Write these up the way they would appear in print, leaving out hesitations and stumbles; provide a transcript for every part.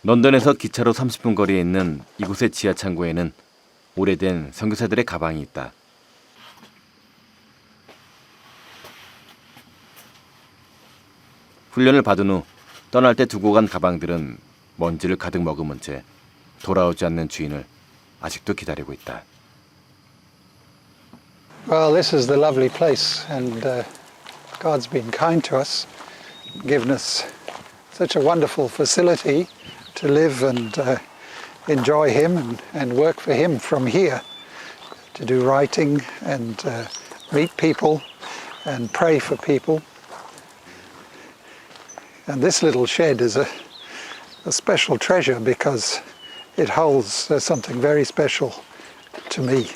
런던에서 기차로 30분 거리에 있는 이곳의 지하 창고에는 오래된 선교사들의 가방이 있다. 훈련을 받은 후 떠날 때 두고 간 가방들은 먼지를 가득 머금은 채 돌아오지 않는 주인을 아직도 기다리고 있다. Well, this is the lovely place, and God's been kind to us, given us such a wonderful facility to live and enjoy Him and work for Him from here, to do writing and meet people and pray for people. And this little shed is a special treasure because it holds something very special to me.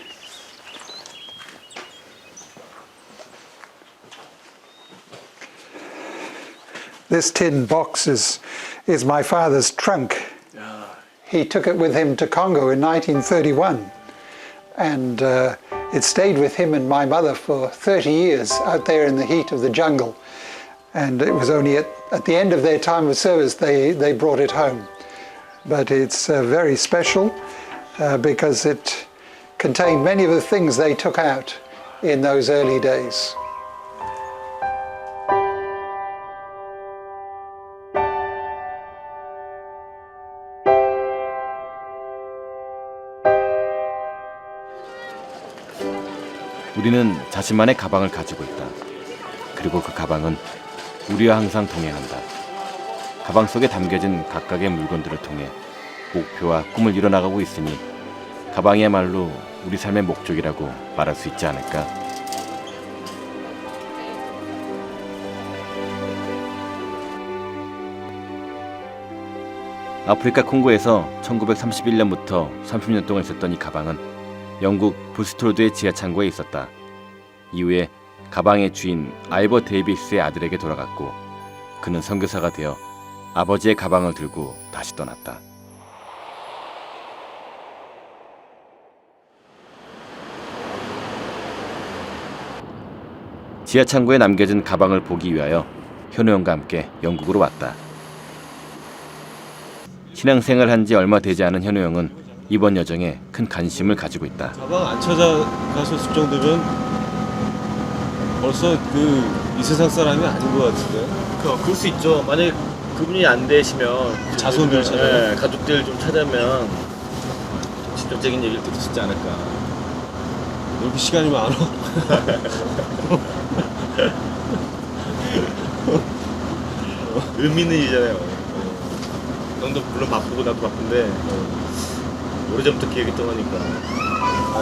This tin box is my father's trunk. He took it with him to Congo in 1931, and it stayed with him and my mother for 30 years out there in the heat of the jungle. And it was only at the end of their time of service they brought it home. But it's very special because it contained many of the things they took out in those early days. 우리는 자신만의 가방을 가지고 있다. 그리고 그 가방은 우리와 항상 동행한다. 가방 속에 담겨진 각각의 물건들을 통해 목표와 꿈을 이뤄나가고 있으니 가방이야말로 우리 삶의 목적이라고 말할 수 있지 않을까. 아프리카 콩고에서 1931년부터 30년 동안 있었던 이 가방은 영국 브스톨드의 지하 창고에 있었다. 이후에 가방의 주인 아이버 데이비스의 아들에게 돌아갔고 그는 선교사가 되어 아버지의 가방을 들고 다시 떠났다. 지하 창고에 남겨진 가방을 보기 위하여 현우 형과 함께 영국으로 왔다. 신앙생활 한 지 얼마 되지 않은 현우 형은 이번 여정에 큰 관심을 가지고 있다. 가방 안 찾아가셨을 정도면 벌써 이 세상 사람이 아닌 것 같은데. 그럴 수 있죠. 만약에 그분이 안 되시면 자손들 찾아요? 네, 가족들 좀 찾으면 직접적인 얘기를 듣고 싶지 않을까. 왜 이렇게 시간이 많아? 의미 있는 일이잖아요. 형도 물론 바쁘고 나도 바쁜데 오래전부터 기억이 떠나니까.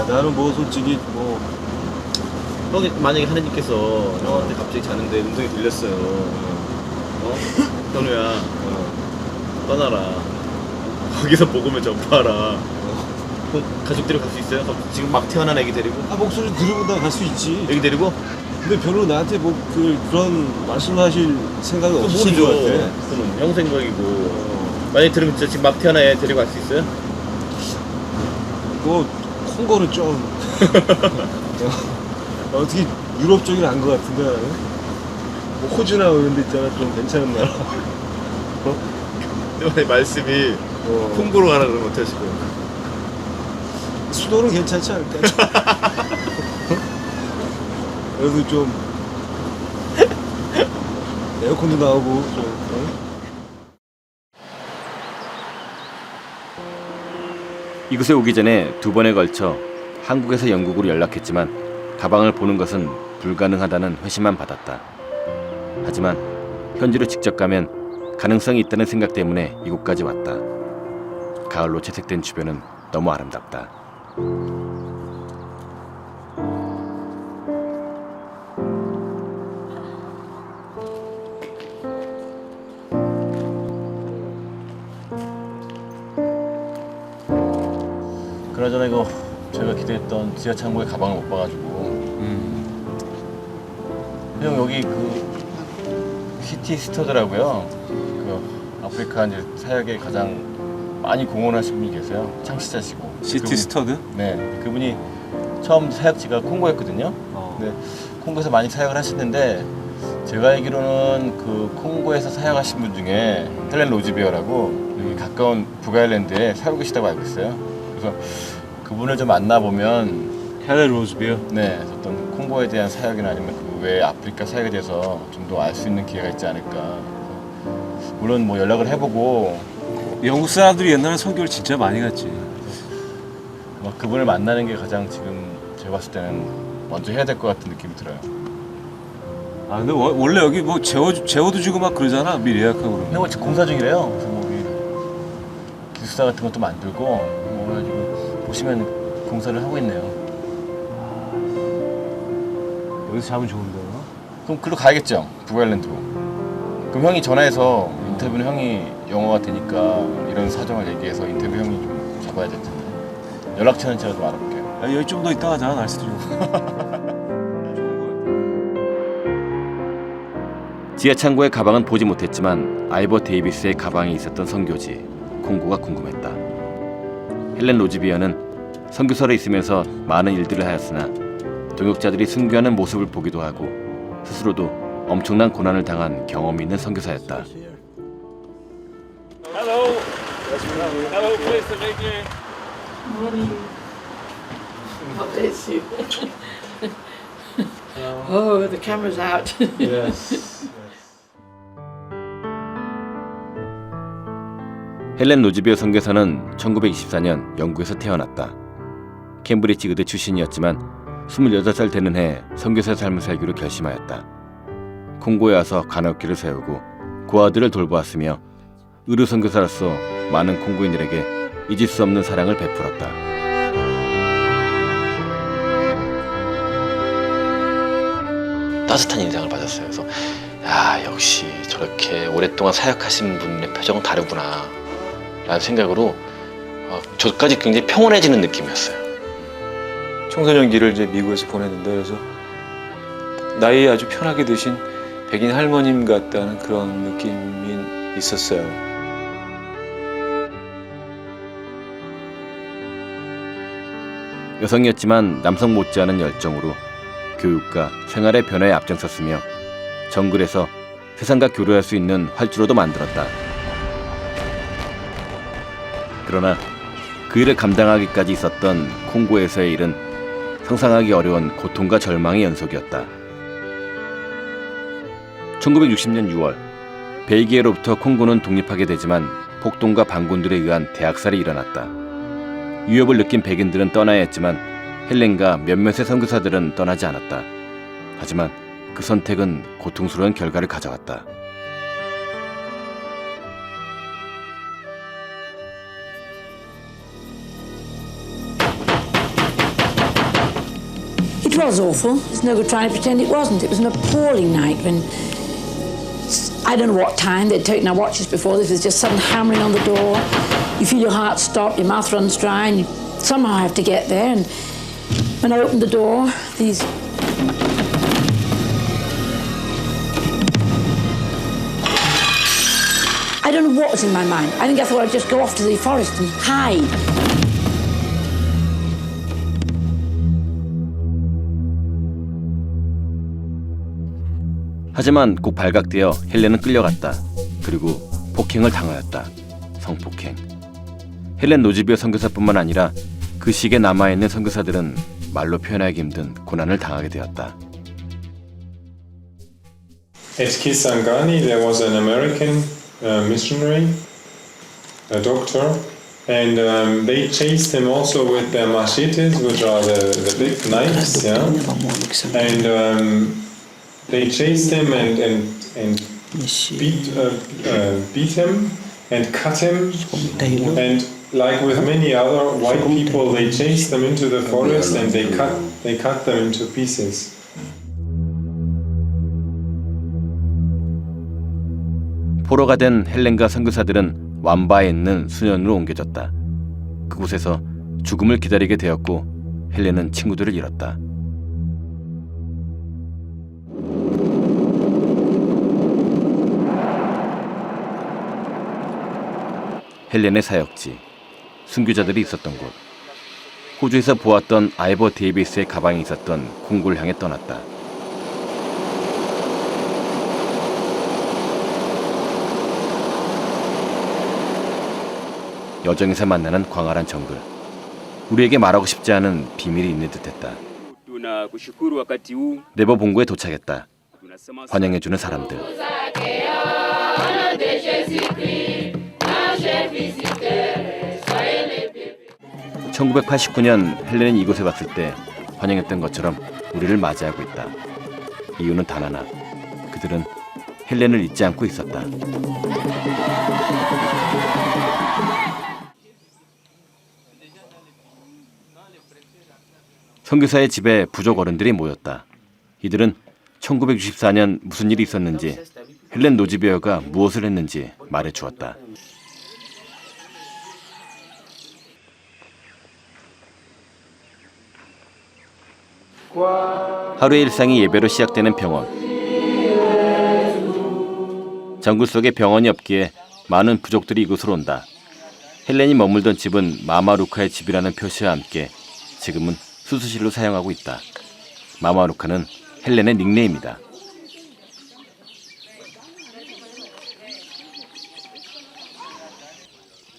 나는 뭐 솔직히 형이 만약에 하느님께서 형한테 갑자기 자는데 음성이 들렸어요. 현우야 떠나라. 거기서 복음을 전파하라. 가족들이 갈 수 있어요? 지금 막 태어난 애기 데리고? 목소리 들으면 다 갈 수 있지. 애기 데리고? 근데 별로 나한테 그런 말씀하실 생각이 없으신 것 같아. 그럼 형 생각이고. 만약에 들으면 진짜 지금 막 태어난 애 데리고 갈 수 있어요? 콩고는 좀 어떻게 유럽 쪽이 난 것 같은데 나는? 호주나 이런 데 있잖아. 좀 괜찮은 나라. 근데 말씀이 콩고로 가라 그러면 어떻게 하실 거예요? 수도는 괜찮지 않을까? 그래도 좀 에어컨도 나오고 좀 이곳에 오기 전에 2번에 걸쳐 한국에서 영국으로 연락했지만 가방을 보는 것은 불가능하다는 회신만 받았다. 하지만 현지로 직접 가면 가능성이 있다는 생각 때문에 이곳까지 왔다. 가을로 채색된 주변은 너무 아름답다. 그나저나 이거 제가 기대했던 지하 창고에 가방을 못 봐가지고 형 여기 시티 스터드라고요. 아프리카 이제 사역에 가장 많이 공헌하신 분이 계세요. 창시자시고. 시티 스터드? 네, 그분이 처음 사역지가 콩고였거든요. 근데 콩고에서 많이 사역을 하시는데 제가 알기로는 그 콩고에서 사역하신 분 중에 헬렌 로즈비어라고 여기 가까운 북아일랜드에 살고 계시다고 알고 있어요. 그래서 그분을 좀 만나보면 헬렌 로즈비어. 네, 어떤 콩고에 대한 사역이나 아니면 그 외 아프리카 사역에 대해서 좀 더 알 수 있는 기회가 있지 않을까. 물론 뭐 연락을 해보고 영국 사람들이 옛날에 선교를 진짜 많이 갔지. 뭐 그분을 만나는 게 가장 지금 제가 봤을 때는 먼저 해야 될 것 같은 느낌이 들어요. 아 근데 원래 여기 뭐 재워도 주고 막 그러잖아. 미리 예약하고 그러면. 근데 뭐 지금 공사 중이래요. 그래서 뭐 여기 기숙사 같은 것도 만들고 뭐 그래가지고 보시면 공사를 하고 있네요. 여기서 자면 좋은데. 그럼 글로 가야겠죠. 북아일랜드로. 그럼 형이 전화해서 인터뷰는 형이 영어가 되니까 이런 사정을 얘기해서 인터뷰 형이 좀 잡아야 될 텐데. 연락처는 제가 좀 알아볼게요. 야, 여기 좀 더 있다 가자. 날씨도 좋고. 지하 창고의 가방은 보지 못했지만 아이버 데이비스의 가방에 있었던 선교지 콩고가 궁금했다. 헬렌 로즈비어는 선교사로 있으면서 많은 일들을 하였으나 동역자들이 순교하는 모습을 보기도 하고 스스로도 엄청난 고난을 당한 경험이 있는 선교사였다. Hello. Hello, please to meet you. God bless you. Oh, the camera's out. Yes. 헬렌 로즈비어 선교사는 1924년 영국에서 태어났다. 캠브리지 의대 출신이었지만 28살 되는 해 선교사 삶을 살기로 결심하였다. 콩고에 와서 간호학교를 세우고 고아들을 돌보았으며 의료 선교사로서 많은 콩고인들에게 잊을 수 없는 사랑을 베풀었다. 따뜻한 인상을 받았어요. 그래서 역시 저렇게 오랫동안 사역하신 분의 표정은 다르구나 라는 생각으로 저까지 굉장히 평온해지는 느낌이었어요. 청소년기를 이제 미국에서 보냈는데 그래서 나이 아주 편하게 드신 백인 할머님 같다는 그런 느낌이 있었어요. 여성이었지만 남성 못지않은 열정으로 교육과 생활의 변화에 앞장섰으며 정글에서 세상과 교류할 수 있는 활주로도 만들었다. 그러나 그 일을 감당하기까지 있었던 콩고에서의 일은 상상하기 어려운 고통과 절망의 연속이었다. 1960년 6월 벨기에로부터 콩고는 독립하게 되지만 폭동과 반군들에 의한 대학살이 일어났다. 위협을 느낀 백인들은 떠나야 했지만 헬렌과 몇몇의 선교사들은 떠나지 않았다. 하지만 그 선택은 고통스러운 결과를 가져왔다. It was awful. There's no good trying to pretend it wasn't. It was an appalling night when, I don't know what time, they'd taken our watches before this, there's just sudden hammering on the door. You feel your heart stop, your mouth runs dry, and you somehow have to get there. And when I opened the door, these... I don't know what was in my mind. I think I thought I'd just go off to the forest and hide. 하지만 곧 발각되어 헬렌은 끌려갔다. 그리고 폭행을 당하였다. 성폭행. 헬렌 로즈비어 선교사뿐만 아니라 그 시기에 남아있는 선교사들은 말로 표현하기 힘든 고난을 당하게 되었다. At Kisangani there was an American missionary, a doctor, and they chased him also with their machetes, which are the big knives, yeah. And they chased him and beat him and cut him, and like with many other white people, they chased them into the forest and they cut them into pieces. 포로가 된 헬렌과 선교사들은 완바에 있는 수년으로 옮겨졌다. 그곳에서 죽음을 기다리게 되었고 헬렌은 친구들을 잃었다. 헬렌의 사역지, 순교자들이 있었던 곳. 호주에서 보았던 아이버 데이비스의 가방에 있었던 콩고를 향해 떠났다. 여정에서 만나는 광활한 정글. 우리에게 말하고 싶지 않은 비밀이 있는 듯했다. Tunakushukuru wakati huu 네버 본고에 도착했다. tunasema 환영해주는 사람들. 1989년 헬렌이 이곳에 왔을 때 환영했던 것처럼 우리를 맞이하고 있다. 이유는 단 하나. 그들은 헬렌을 잊지 않고 있었다. 선교사의 집에 부족 어른들이 모였다. 이들은 1964년 무슨 일이 있었는지, 헬렌 노지베어가 무엇을 했는지 말해주었다. 하루의 일상이 예배로 시작되는 병원. 정글 속에 병원이 없기에 많은 부족들이 이곳으로 온다. 헬렌이 머물던 집은 마마루카의 집이라는 표시와 함께 지금은 수술실로 사용하고 있다. 마마루카는 헬렌의 닉네임이다.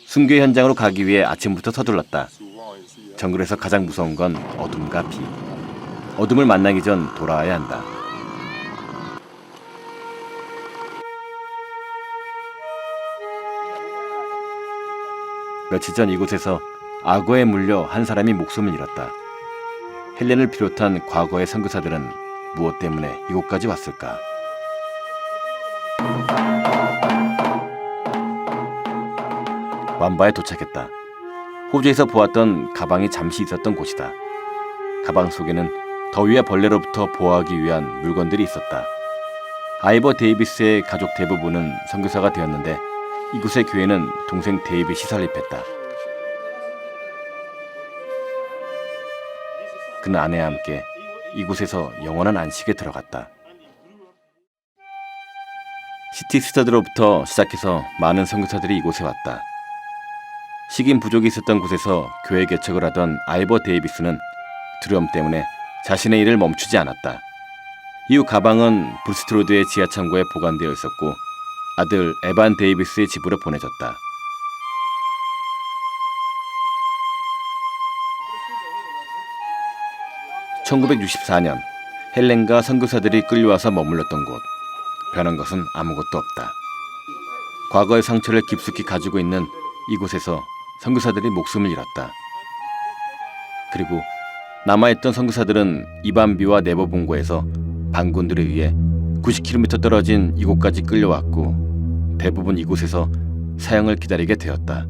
순교 현장으로 가기 위해 아침부터 서둘렀다. 정글에서 가장 무서운 건 어둠과 비. 어둠을 만나기 전 돌아와야 한다. 며칠 전 이곳에서 악어에 물려 한 사람이 목숨을 잃었다. 헬렌을 비롯한 과거의 선교사들은 무엇 때문에 이곳까지 왔을까? 완바에 도착했다. 호주에서 보았던 가방이 잠시 있었던 곳이다. 가방 속에는 더위와 벌레로부터 보호하기 위한 물건들이 있었다. 아이버 데이비스의 가족 대부분은 선교사가 되었는데 이곳의 교회는 동생 데이빗이 설립했다. 그는 아내와 함께 이곳에서 영원한 안식에 들어갔다. 시티스터들로부터 시작해서 많은 선교사들이 이곳에 왔다. 식인 부족이 있었던 곳에서 교회 개척을 하던 아이버 데이비스는 두려움 때문에 자신의 일을 멈추지 않았다. 이후 가방은 브루스트로드의 지하창고에 보관되어 있었고 아들 에반 데이비스의 집으로 보내졌다. (1964년) 헬렌과 선교사들이 끌려와서 머물렀던 곳. 변한 것은 아무것도 없다. 과거의 상처를 깊숙이 가지고 있는 이곳에서 선교사들이 목숨을 잃었다. 그리고 남아있던 선교사들은 이반비와 네버본고에서 반군들에 의해 90km 떨어진 이곳까지 끌려왔고 대부분 이곳에서 사형을 기다리게 되었다.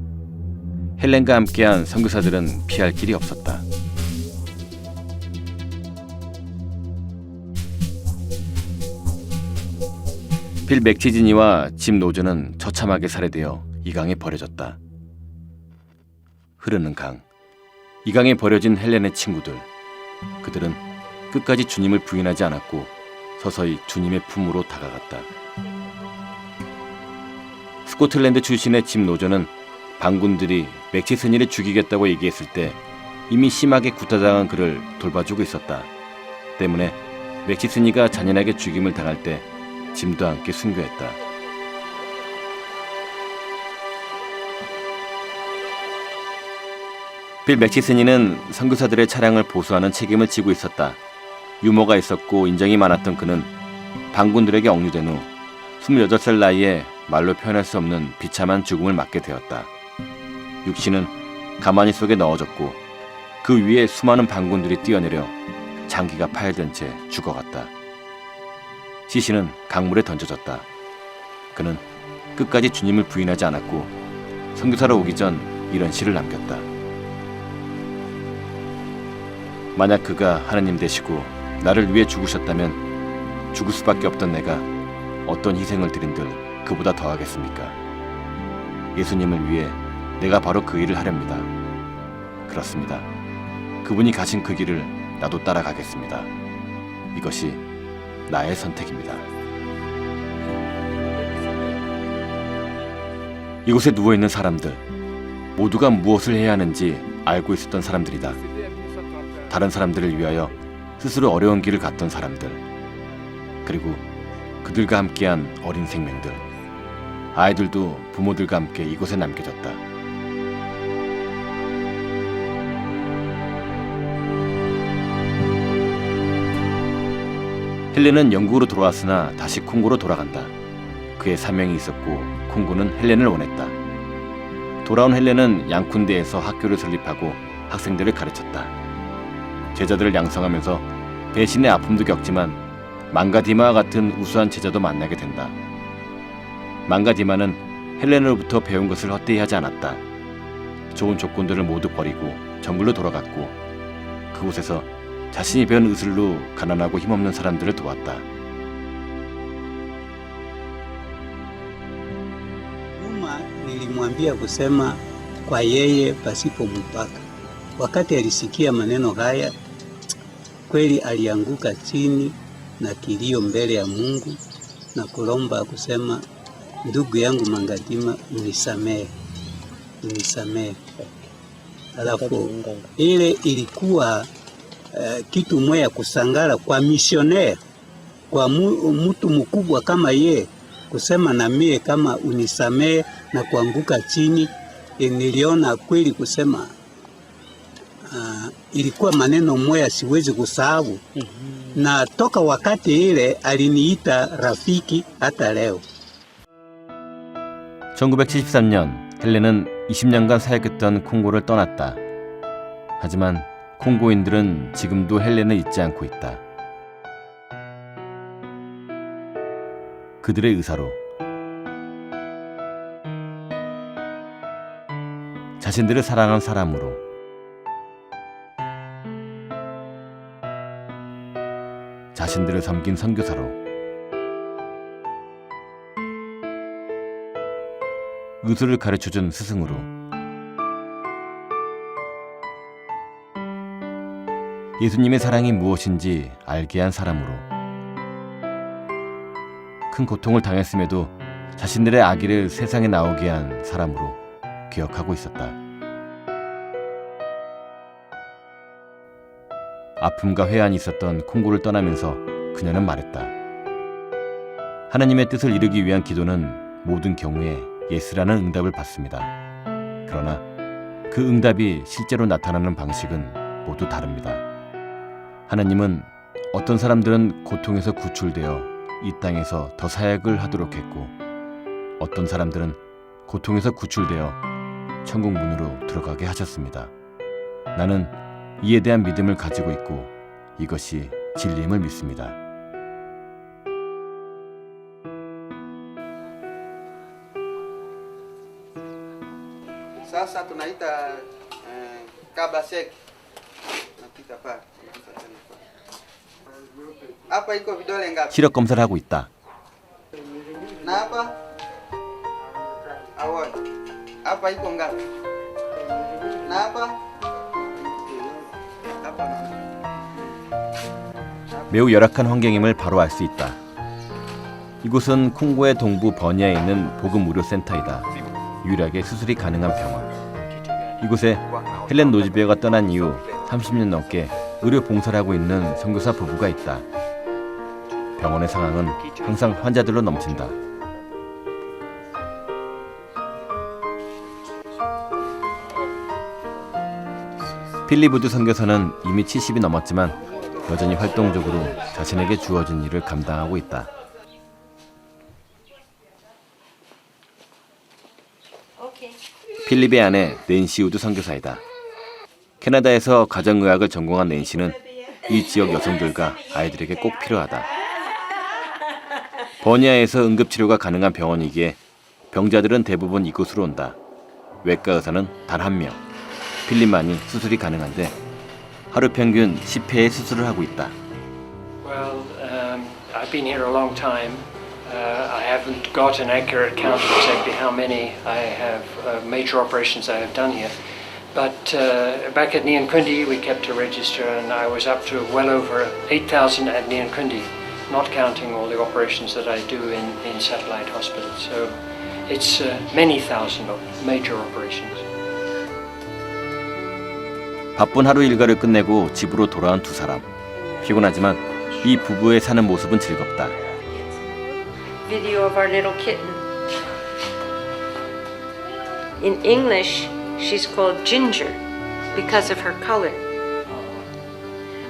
헬렌과 함께한 선교사들은 피할 길이 없었다. 빌 맥치지니와 짐 노저는 처참하게 살해되어 이 강에 버려졌다. 흐르는 강. 이 강에 버려진 헬렌의 친구들. 그들은 끝까지 주님을 부인하지 않았고 서서히 주님의 품으로 다가갔다. 스코틀랜드 출신의 짐 노저는 반군들이 맥치스니를 죽이겠다고 얘기했을 때 이미 심하게 구타당한 그를 돌봐주고 있었다. 때문에 맥치스니가 잔인하게 죽임을 당할 때 짐도 함께 순교했다. 빌 맥치스니는 선교사들의 차량을 보수하는 책임을 지고 있었다. 유머가 있었고 인정이 많았던 그는 반군들에게 억류된 후 28살 나이에 말로 표현할 수 없는 비참한 죽음을 맞게 되었다. 육신은 가마니 속에 넣어졌고 그 위에 수많은 반군들이 뛰어내려 장기가 파열된 채 죽어갔다. 시신은 강물에 던져졌다. 그는 끝까지 주님을 부인하지 않았고 선교사로 오기 전 이런 시를 남겼다. 만약 그가 하나님 되시고 나를 위해 죽으셨다면 죽을 수밖에 없던 내가 어떤 희생을 드린들 그보다 더하겠습니까? 예수님을 위해 내가 바로 그 일을 하렵니다. 그렇습니다. 그분이 가신 그 길을 나도 따라가겠습니다. 이것이 나의 선택입니다. 이곳에 누워있는 사람들 모두가 무엇을 해야 하는지 알고 있었던 사람들이다. 다른 사람들을 위하여 스스로 어려운 길을 갔던 사람들, 그리고 그들과 함께한 어린 생명들, 아이들도 부모들과 함께 이곳에 남겨졌다. 헬렌은 영국으로 돌아왔으나 다시 콩고로 돌아간다. 그의 사명이 있었고 콩고는 헬렌을 원했다. 돌아온 헬렌은 양쿤대에서 학교를 설립하고 학생들을 가르쳤다. 제자들을 양성하면서 배신의 아픔도 겪지만 망가디마와 같은 우수한 제자도 만나게 된다. 망가디마는 헬렌으로부터 배운 것을 헛되이 하지 않았다. 좋은 조건들을 모두 버리고 정글로 돌아갔고 그곳에서 자신이 배운 의술로 가난하고 힘없는 사람들을 도왔다. Nyuma nilimwambia kusema kwa yeye pasipo mpaka. Wakati alisikia maneno haya, kweli alianguka chini na kilio mbele ya Mungu na kulomba kusema, ndugu yangu Mangadima, unisamehe, unisamehe. Alafu ile ilikuwa kitu moya kusangala kwa misionea, kwa mtu mkubwa kama ye kusema na mie kama unisamehe na kuanguka chini. Niliona kweli kusema ilikuwa maneno moya siwezi kusahau. Na toka wakati ile aliniita rafiki hata leo. 1973년 헬렌은 20년간 사역했던 콩고를 떠났다. 하지만 콩고인들은 지금도 헬렌을 잊지 않고 있다. 그들의 의사로 자신들을 사랑한 사람으로 자신들을 섬긴 선교사로 의술을 가르쳐준 스승으로 예수님의 사랑이 무엇인지 알게 한 사람으로 큰 고통을 당했음에도 자신들의 아기를 세상에 나오게 한 사람으로 기억하고 있었다. 아픔과 회한이 있었던 콩고를 떠나면서 그녀는 말했다. 하나님의 뜻을 이루기 위한 기도는 모든 경우에 예스라는 응답을 받습니다. 그러나 그 응답이 실제로 나타나는 방식은 모두 다릅니다. 하나님은 어떤 사람들은 고통에서 구출되어 이 땅에서 더 사역을 하도록 했고 어떤 사람들은 고통에서 구출되어 천국 문으로 들어가게 하셨습니다. 나는 이에 대한 믿음을 가지고 있고 이것이 진리임을 믿습니다. Sasa tunaita kabasek. Napita pa. Hapa iko vidole ngapi? 시력 검사를 하고 있다. Na hapa? Awon. Hapa iko ngapi? Na hapa? Hapa. 매우 열악한 환경임을 바로 알 수 있다. 이곳은 콩고의 동부 버니아에 있는 복음 의료 센터이다. 유일하게 수술이 가능한 병원. 이곳에 헬렌 노즈베어가 떠난 이후 30년 넘게 의료 봉사를 하고 있는 선교사 부부가 있다. 병원의 상황은 항상 환자들로 넘친다. 필리부드 선교사는 이미 70이 넘었지만 여전히 활동적으로 자신에게 주어진 일을 감당하고 있다. 필립의 아내 낸시 우드 선교사이다. 캐나다에서 가정의학을 전공한 낸시는 이 지역 여성들과 아이들에게 꼭 필요하다. 버니아에서 응급치료가 가능한 병원이기에 병자들은 대부분 이곳으로 온다. 외과 의사는 단 한 명. 필립만이 수술이 가능한데 하루 평균 10회의 수술을 하고 있다. Well, I've been here a long time. I haven't got an accurate count of exactly how many I have major operations I have done here. But back at Nyankundi we kept a register and I was up to well over 8,000 at Nyankundi, not counting all the operations that I do in satellite hospitals. So it's many thousand of major operations. 바쁜 하루 일과를 끝내고 집으로 돌아온 두 사람. 피곤하지만 이 부부의 사는 모습은 즐겁다. Video of our little kitten. In English, she's called Ginger because of her color.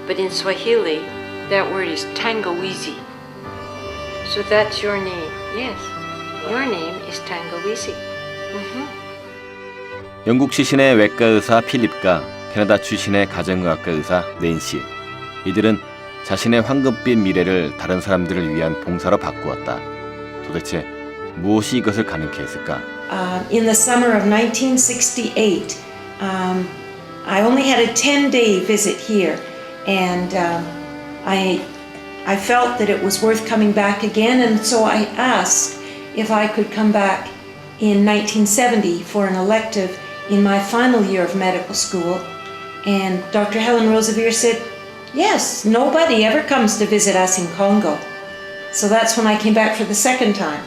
But in Swahili, that word is Tangawizi. So that's your name. Yes, your name is Tangawizi. 영국 출신의 외과 의사 필립과 캐나다 출신의 가정의학과 의사 낸시. 이들은 자신의 황금빛 미래를 다른 사람들을 위한 봉사로 바꾸었다. 도대체 무엇이 이것을 가능케 했을까? In the summer of 1968, I only had a 10-day visit here, and I felt that it was worth coming back again, and so I asked if I could come back in 1970 for an elective in my final year of medical school, and Dr. Helen Roseveare said, yes, nobody ever comes to visit us in Congo. So that's when I came back for the second time.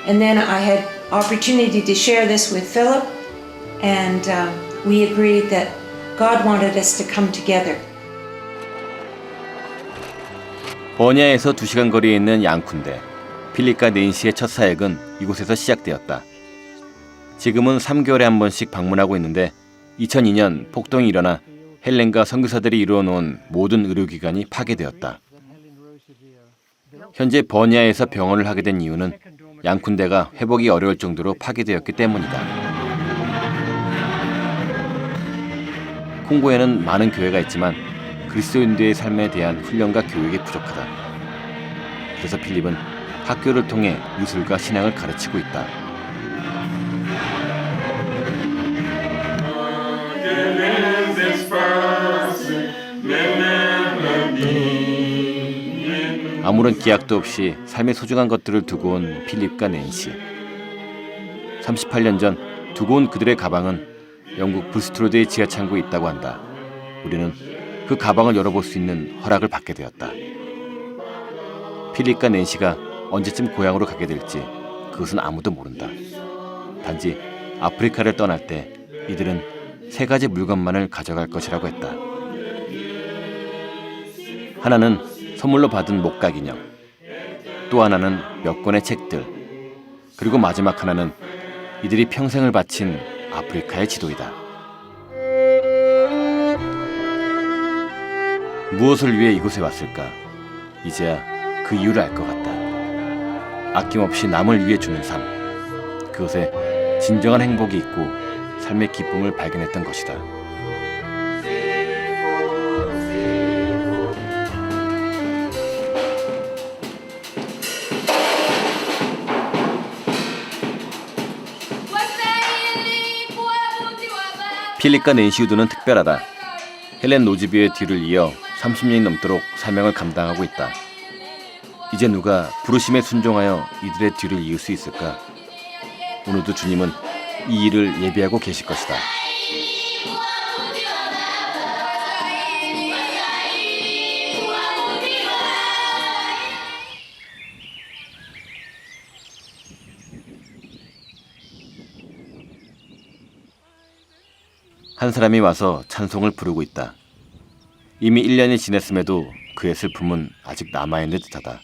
And then I had opportunity to share this with Philip, and we agreed that God wanted us to come together. 버니아에서 2시간 거리에 있는 양쿤데. 필립과 낸시의 첫 사역은 이곳에서 시작되었다. 지금은 3개월에 한 번씩 방문하고 있는데 2002년 폭동이 일어나 헬렌과 선교사들이 이루어놓은 모든 의료기관이 파괴되었다. 현재 버니아에서 병원을 하게 된 이유는 양쿤데가 회복이 어려울 정도로 파괴되었기 때문이다. 콩고에는 많은 교회가 있지만 그리스도인들의 삶에 대한 훈련과 교육이 부족하다. 그래서 필립은 학교를 통해 예술과 신앙을 가르치고 있다. 아무런 기약도 없이 삶의 소중한 것들을 두고 온 필립과 낸시. 38년 전 두고 온 그들의 가방은 영국 불스트로드의 지하창고에 있다고 한다. 우리는 그 가방을 열어볼 수 있는 허락을 받게 되었다. 필립과 낸시가 언제쯤 고향으로 가게 될지 그것은 아무도 모른다. 단지 아프리카를 떠날 때 이들은 3가지 물건만을 가져갈 것이라고 했다. 하나는 선물로 받은 목각 인형, 또 하나는 몇 권의 책들, 그리고 마지막 하나는 이들이 평생을 바친 아프리카의 지도이다. 무엇을 위해 이곳에 왔을까? 이제야 그 이유를 알 것 같다. 아낌없이 남을 위해 주는 삶, 그것에 진정한 행복이 있고 삶의 기쁨을 발견했던 것이다. 필립과 낸시 우드는 특별하다. 헬렌 로즈비의 뒤를 이어 30년이 넘도록 사명을 감당하고 있다. 이제 누가 부르심에 순종하여 이들의 뒤를 이을 수 있을까? 오늘도 주님은 이 일을 예비하고 계실 것이다. 한 사람이 와서 찬송을 부르고 있다. 이미 1년이 지났음에도 그의 슬픔은 아직 남아있는 듯하다.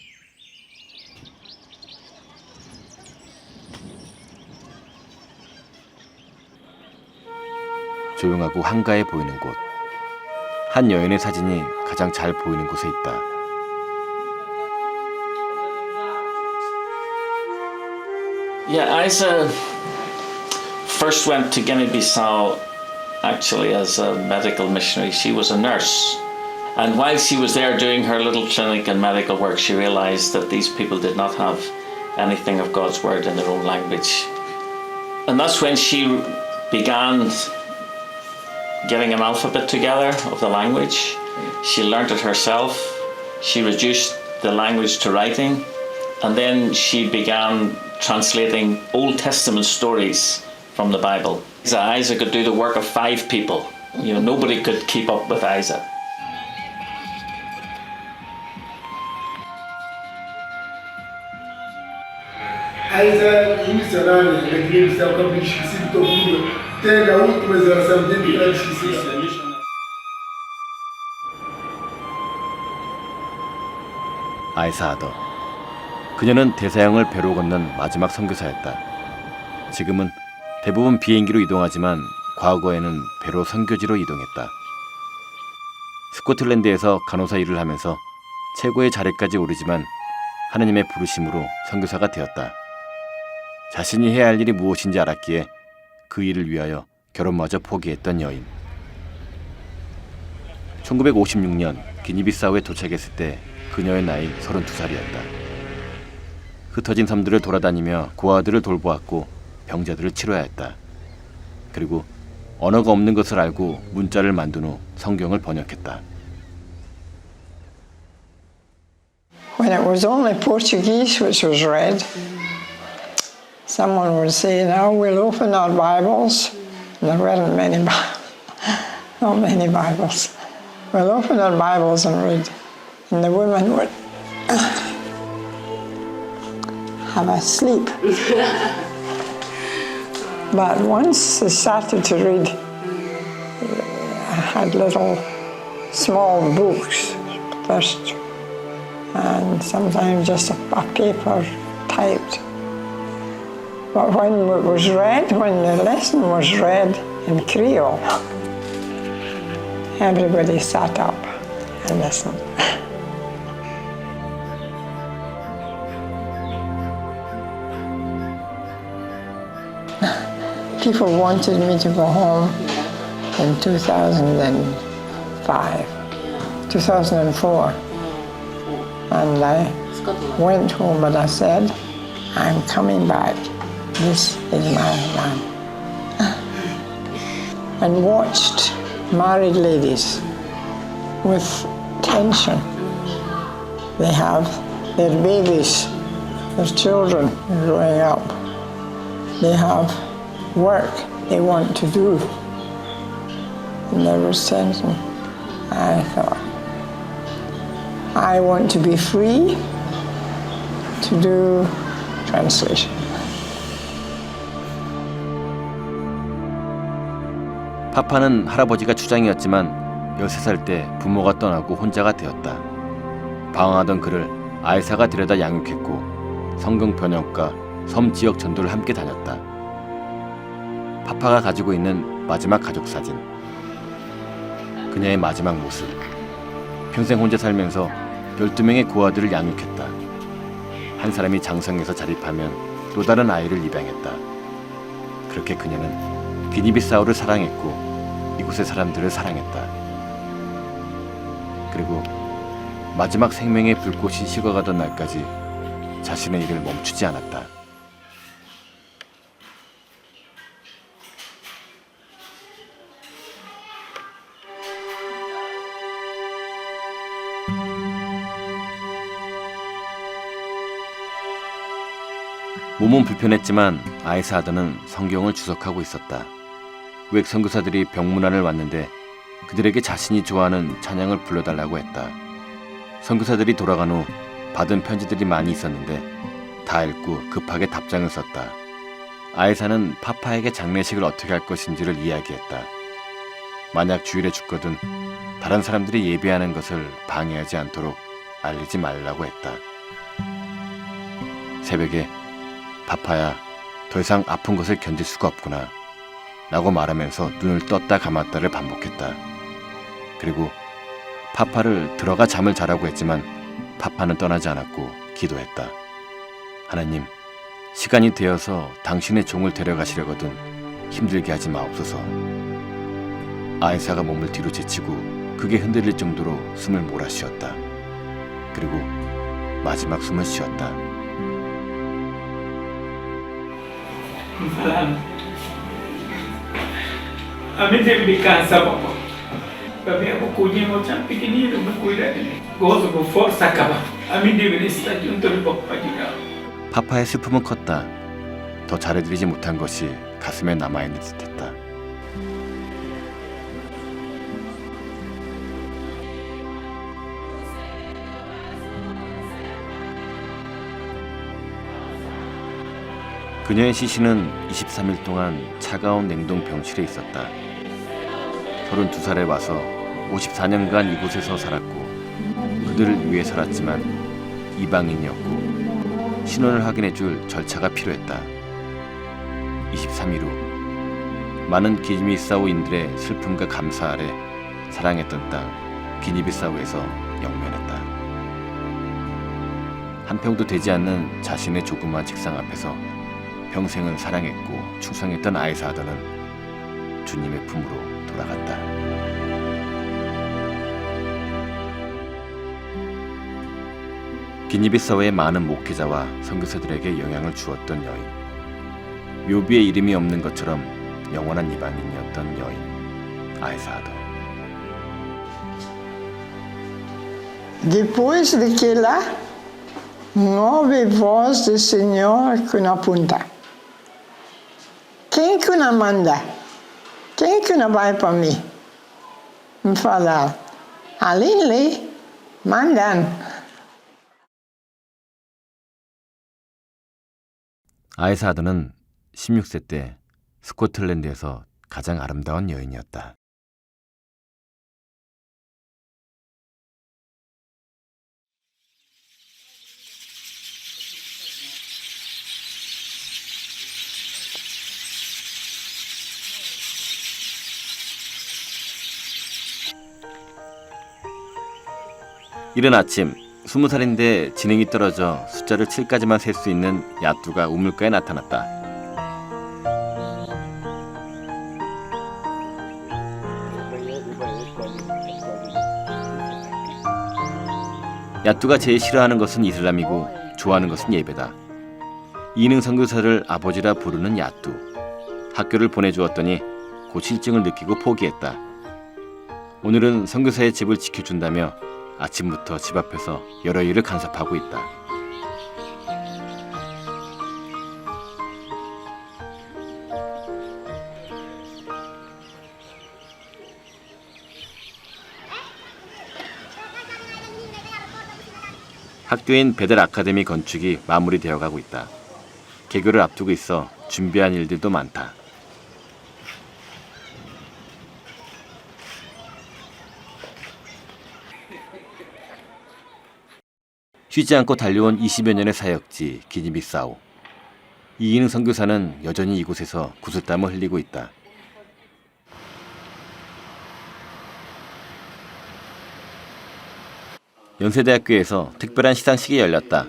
조용하고 한가해 보이는 곳. 한 여인의 사진이 가장 잘 보이는 곳에 있다. Yeah, Isa first went to Guinea-Bissau actually as a medical missionary. She was a nurse, and while she was there doing her little clinic and medical work, she realized that these people did not have anything of God's word in their own language, and that's when she began getting an alphabet together of the language. She learnt it herself. She reduced the language to writing, and then she began translating Old Testament stories from the Bible. Isa could do the work of 5 people. You know, nobody could keep up with Isa. Isa inizia l'anno e quindi stiamo capiscendo tutto. Tega ultima geração de imigrantes que se 아이사 아더. 그녀는 대서양을 배로 건넌 마지막 선교사였다. 지금은 대부분 비행기로 이동하지만 과거에는 배로 선교지로 이동했다. 스코틀랜드에서 간호사 일을 하면서 최고의 자리까지 오르지만 하느님의 부르심으로 선교사가 되었다. 자신이 해야 할 일이 무엇인지 알았기에 그 일을 위하여 결혼마저 포기했던 여인. 1956년 기니비사우에 도착했을 때 그녀의 나이 32살이었다. 흩어진 섬들을 돌아다니며 고아들을 돌보았고 병자들을 치료하였다. 그리고 언어가 없는 것을 알고 문자를 만든 후 성경을 번역했다. When it was only Portuguese which was read, someone would say, now we'll open our Bibles. And there weren't many, not many Bibles. We'll open our Bibles and read. And the woman would have a sleep. But once they started to read, I had little small books first, and sometimes just a paper typed. But when it was read, when the lesson was read in Creole, everybody sat up and listened. People wanted me to go home in 2005, 2004. And I went home and I said, I'm coming back. This is my land. And watched married ladies with tension. They have their babies, their children growing up. They have work they want to do. And there was tension. I thought, I want to be free to do translation. 파파는 할아버지가 추장이었지만 13살 때 부모가 떠나고 혼자가 되었다. 방황하던 그를 아이사가 데려다 양육했고 성경 번역과 섬 지역 전도를 함께 다녔다. 파파가 가지고 있는 마지막 가족 사진. 그녀의 마지막 모습. 평생 혼자 살면서 12명의 고아들을 양육했다. 한 사람이 장성에서 자립하면 또 다른 아이를 입양했다. 그렇게 그녀는 기니비사우를 사랑했고 이곳의 사람들을 사랑했다. 그리고 마지막 생명의 불꽃이 식어가던 날까지 자신의 일을 멈추지 않았다. 몸은 불편했지만 아이사 아들은 성경을 주석하고 있었다. 외국 선교사들이 병문안을 왔는데 그들에게 자신이 좋아하는 찬양을 불러달라고 했다. 선교사들이 돌아간 후 받은 편지들이 많이 있었는데 다 읽고 급하게 답장을 썼다. 아이사는 파파에게 장례식을 어떻게 할 것인지를 이야기했다. 만약 주일에 죽거든 다른 사람들이 예배하는 것을 방해하지 않도록 알리지 말라고 했다. 새벽에 파파야, 더 이상 아픈 것을 견딜 수가 없구나 라고 말하면서 눈을 떴다 감았다를 반복했다. 그리고 파파를 들어가 잠을 자라고 했지만 파파는 떠나지 않았고 기도했다. 하나님, 시간이 되어서 당신의 종을 데려가시려거든 힘들게 하지 마옵소서. 아이사가 몸을 뒤로 제치고 그게 흔들릴 정도로 숨을 몰아쉬었다. 그리고 마지막 숨을 쉬었다. A me sempre me cansava um pouco. Abbiamo cugini molto pequenini, ma cuidare. Gozo con forza acaba. A me deve estar junto al papà di casa. 파파의 슬픔은 컸다. 더 잘해드리지 못한 것이 가슴에 남아있는 듯했다. 그녀의 시신은 23일 동안 차가운 냉동 병실에 있었다. 32살에 와서 54년간 이곳에서 살았고 그들을 위해 살았지만 이방인이었고 신원을 확인해줄 절차가 필요했다. 23일 후 많은 기니비사우인들의 슬픔과 감사 아래 사랑했던 땅 기니비사우에서 영면했다. 한 평도 되지 않는 자신의 조그마한 책상 앞에서 평생을 사랑했고 충성했던 아이사 아더는 주님의 품으로 돌아갔다. 기니비사우의 많은 목회자와 선교사들에게 영향을 주었던 여인, 묘비에 이름이 없는 것처럼 영원한 이방인이었던 여인 아이사 아더. Depois daquele lá, não houve voz do Senhor que não aponta. Quem que não manda? Quem que não vai para mim? Me falar, ali, mandando. 아이사 아더는 16세 때 스코틀랜드에서 가장 아름다운 여인이었다. 이른 아침 20살인데 지능이 떨어져 숫자를 7까지만 셀 수 있는 야뚜가 우물가에 나타났다. 야뚜가 제일 싫어하는 것은 이슬람이고 좋아하는 것은 예배다. 이능 선교사를 아버지라 부르는 야뚜. 학교를 보내주었더니 곧 실증을 느끼고 포기했다. 오늘은 선교사의 집을 지켜준다며 아침부터 집 앞에서 여러 일을 간섭하고 있다. 학교인 베델 아카데미 건축이 마무리되어 가고 있다. 개교를 앞두고 있어 준비한 일들도 많다. 쉬지 않고 달려온 20여 년의 사역지 기니비사우. 이인흥 선교사는 여전히 이곳에서 구슬땀을 흘리고 있다. 연세대학교에서 특별한 시상식이 열렸다.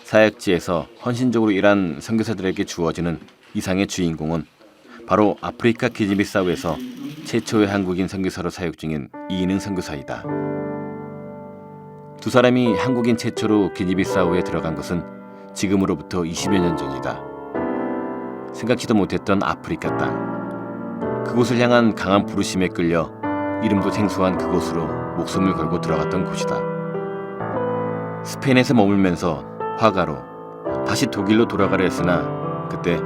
사역지에서 헌신적으로 일한 선교사들에게 주어지는 이상의 주인공은 바로 아프리카 기니비사우에서 최초의 한국인 선교사로 사역 중인 이인흥 선교사이다. 두 사람이 한국인 최초로 기니비사우에 들어간 것은 지금으로부터 20여 년 전이다. 생각지도 못했던 아프리카 땅. 그곳을 향한 강한 부르심에 끌려 이름도 생소한 그곳으로 목숨을 걸고 들어갔던 곳이다. 스페인에서 머물면서 화가로 다시 독일로 돌아가려 했으나 그때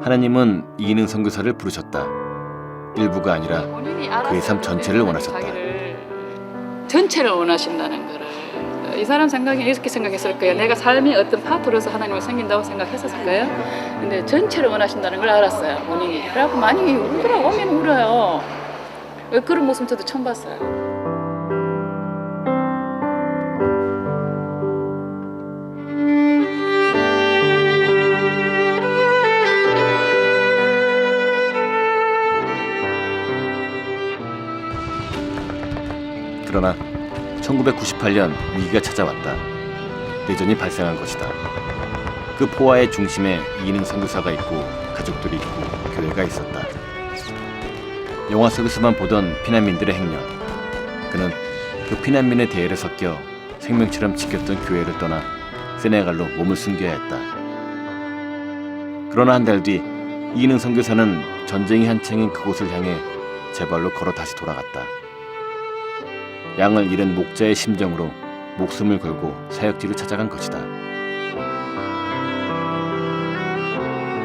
하나님은 이인흥 선교사를 부르셨다. 일부가 아니라 그의 삶 전체를 원하셨다. 전체를 원하신다는 거를 이 사람 생각에 이렇게 생각했을 거예요. 내가 삶의 어떤 파트로서 하나님을 섬긴다고 생각했었을 거예요. 근데 전체를 원하신다는 걸 알았어요, 본인이. 그래갖고 많이 울더라고. 오면 울어요. 그런 모습 저도 처음 봤어요. 그러나 1998년 위기가 찾아왔다. 내전이 발생한 것이다. 그 포화의 중심에 이인흥 선교사가 있고 가족들이 있고 교회가 있었다. 영화 속에서만 보던 피난민들의 행렬. 그는 그 피난민의 대열에 섞여 생명처럼 지켰던 교회를 떠나 세네갈로 몸을 숨겨야 했다. 그러나 한 달 뒤 이인흥 선교사는 전쟁이 한창인 그곳을 향해 제 발로 걸어 다시 돌아갔다. 양을 잃은 목자의 심정으로 목숨을 걸고 사역지를 찾아간 것이다.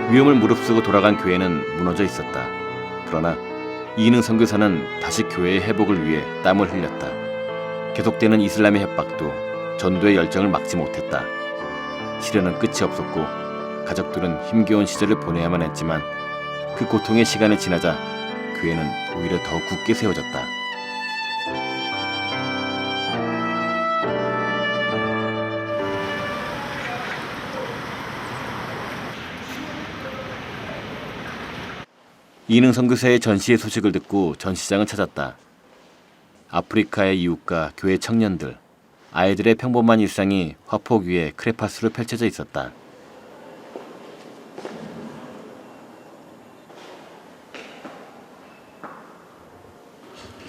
위험을 무릅쓰고 돌아간 교회는 무너져 있었다. 그러나 이인흥 선교사는 다시 교회의 회복을 위해 땀을 흘렸다. 계속되는 이슬람의 협박도 전도의 열정을 막지 못했다. 시련은 끝이 없었고 가족들은 힘겨운 시절을 보내야만 했지만 그 고통의 시간이 지나자 교회는 오히려 더 굳게 세워졌다. 이인흥 선교사의 전시회 소식을 듣고 전시장을 찾았다. 아프리카의 이웃과 교회 청년들, 아이들의 평범한 일상이 화폭 위에 크레파스로 펼쳐져 있었다.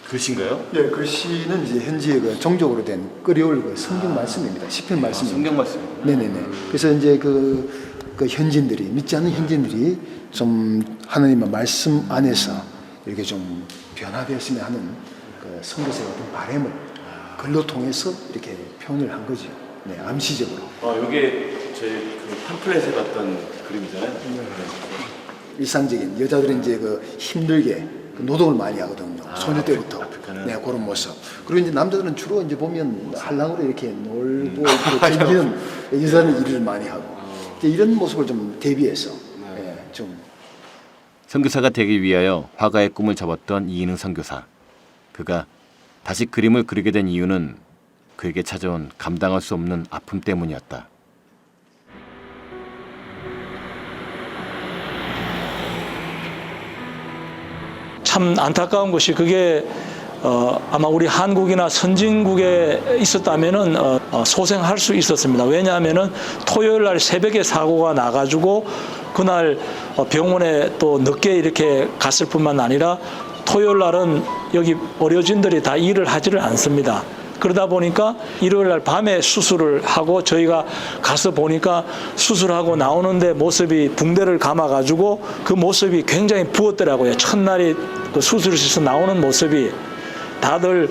글씨인가요? 네, 글씨는 이제 현지의 그 종족으로 된 끄리올 그 성경 말씀입니다. 시편 말씀입니다. 성경 말씀. 네네네. 그래서 이제 그 현지인들이 믿지 않는 현지인들이 좀 하나님의 말씀 안에서 이렇게 좀 변화되었으면 하는 그 선교사의 어떤 바람을 글로 통해서 이렇게 표현을 한 거죠. 네, 암시적으로. 이게 제 그 팜플렛에 봤던 그림이잖아요. 일상적인 여자들은 이제 그 힘들게 그 노동을 많이 하거든요. 소녀 때부터. 네, 그런 모습. 그리고 이제 남자들은 주로 이제 보면 한랑으로 이렇게 놀고 즐기는 여자는 일을 많이 하고 이제 이런 모습을 좀 대비해서 좀 선교사가 되기 위하여 화가의 꿈을 접었던 이인흥 선교사. 그가 다시 그림을 그리게 된 이유는 그에게 찾아온 감당할 수 없는 아픔 때문이었다. 참 안타까운 것이 그게 아마 우리 한국이나 선진국에 있었다면은 소생할 수 있었습니다. 왜냐하면은 토요일 날 새벽에 사고가 나가지고 그날 병원에 또 늦게 이렇게 갔을 뿐만 아니라 토요일 날은 여기 의료진들이 다 일을 하지를 않습니다. 그러다 보니까 일요일 날 밤에 수술을 하고 저희가 가서 보니까 수술하고 나오는데 모습이 붕대를 감아가지고 그 모습이 굉장히 부었더라고요. 첫날이 그 수술실에서 나오는 모습이 다들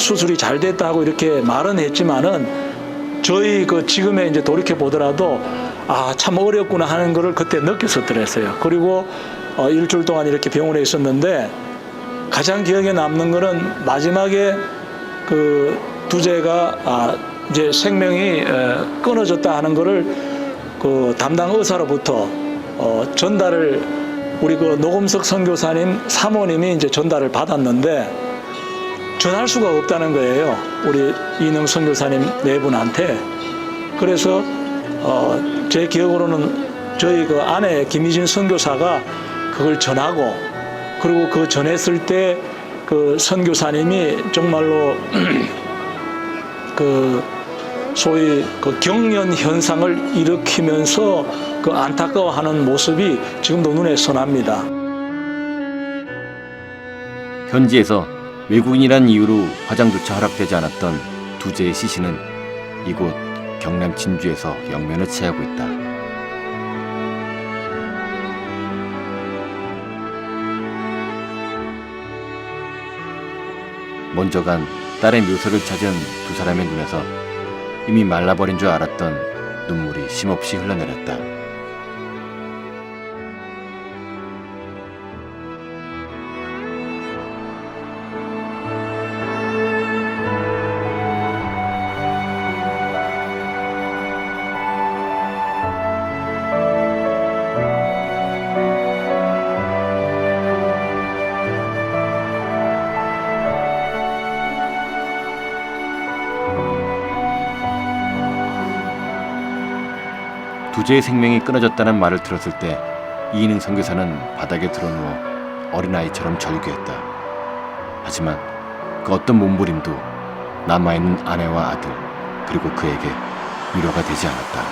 수술이 잘 됐다고 이렇게 말은 했지만은 저희 그 지금에 이제 돌이켜 보더라도 참 어렵구나 하는 거를 그때 느꼈었더랬어요. 그리고 일주일 동안 이렇게 병원에 있었는데 가장 기억에 남는 거는 마지막에 그 두제가 이제 생명이 끊어졌다 하는 거를 그 담당 의사로부터 전달을 우리 그 노금석 선교사님 사모님이 이제 전달을 받았는데 전할 수가 없다는 거예요. 우리 이인흥 선교사님 네 분한테. 그래서 제 기억으로는 저희 그 아내 김희진 선교사가 그걸 전하고 그리고 그 전했을 때 그 선교사님이 정말로 그 소위 그 경련 현상을 일으키면서 그 안타까워하는 모습이 지금도 눈에 선합니다. 현지에서 외국인이란 이유로 화장조차 허락되지 않았던 두제의 시신은 이곳 경남 진주에서 영면을 취하고 있다. 먼저 간 딸의 묘소를 찾은 두 사람의 눈에서 이미 말라버린 줄 알았던 눈물이 쉼없이 흘러내렸다. 두제의 생명이 끊어졌다는 말을 들었을 때 이인흥 선교사는 바닥에 드러누워 어린아이처럼 절규했다. 하지만 그 어떤 몸부림도 남아있는 아내와 아들 그리고 그에게 위로가 되지 않았다.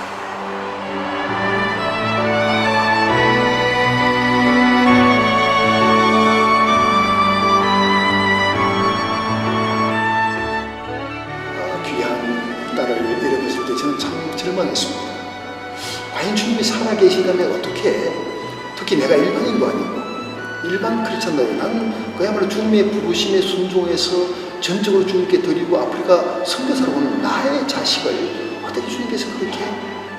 귀한 딸을 잃어버렸을 때 저는 참 절망했습니다. 과연 주님이 살아계시다면 어떻게 특히 내가 일반인도 아니고 일반 크리스천들 나는 그야말로 주님의 부르심에 순종해서 전적으로 주님께 드리고 아프리카 선교사로 온 나의 자식을 어떻게 주님께서 그렇게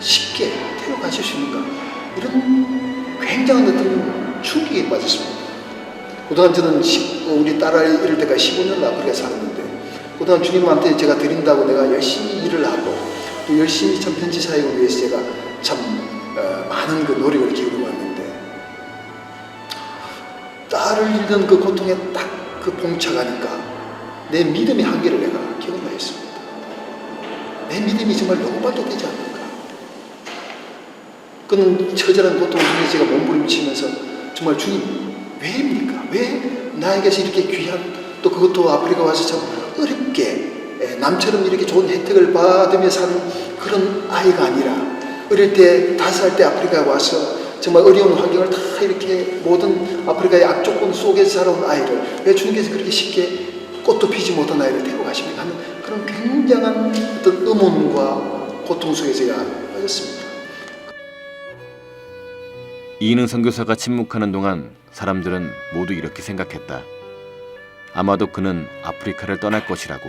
쉽게 데려가실 수 있는가 이런 굉장한 어떤 충격에 빠졌습니다. 그동안 저는 우리 딸아이 이럴 때까지 15년을 아프리카 살았는데 그동안 주님한테 제가 드린다고 내가 열심히 일을 하고 또 열심히 참 현지 사역을 위해서 제가 참 많은 그 노력을 기울여 왔는데 딸을 잃는 그 고통에 딱 그 봉착하니까 내 믿음의 한계를 내가 경험했습니다. 내 믿음이 정말 요구밖에 되지 않는가. 그는 처절한 고통을 통해 제가 몸부림치면서 정말 주님 왜입니까? 왜 나에게서 이렇게 귀한 또 그것도 아프리카 와서 참 어렵게 남처럼 이렇게 좋은 혜택을 받으며 사는 그런 아이가 아니라 어릴 때 5살 때 아프리카에 와서 정말 어려운 환경을 다 이렇게 모든 아프리카의 악조건 속에서 살아온 아이를 왜 주님께서 그렇게 쉽게 꽃도 피지 못한 아이를 데려가십니까 하는 그런 굉장한 어떤 의문과 고통 속에 제가 빠졌습니다. 이인흥 선교사가 침묵하는 동안 사람들은 모두 이렇게 생각했다. 아마도 그는 아프리카를 떠날 것이라고,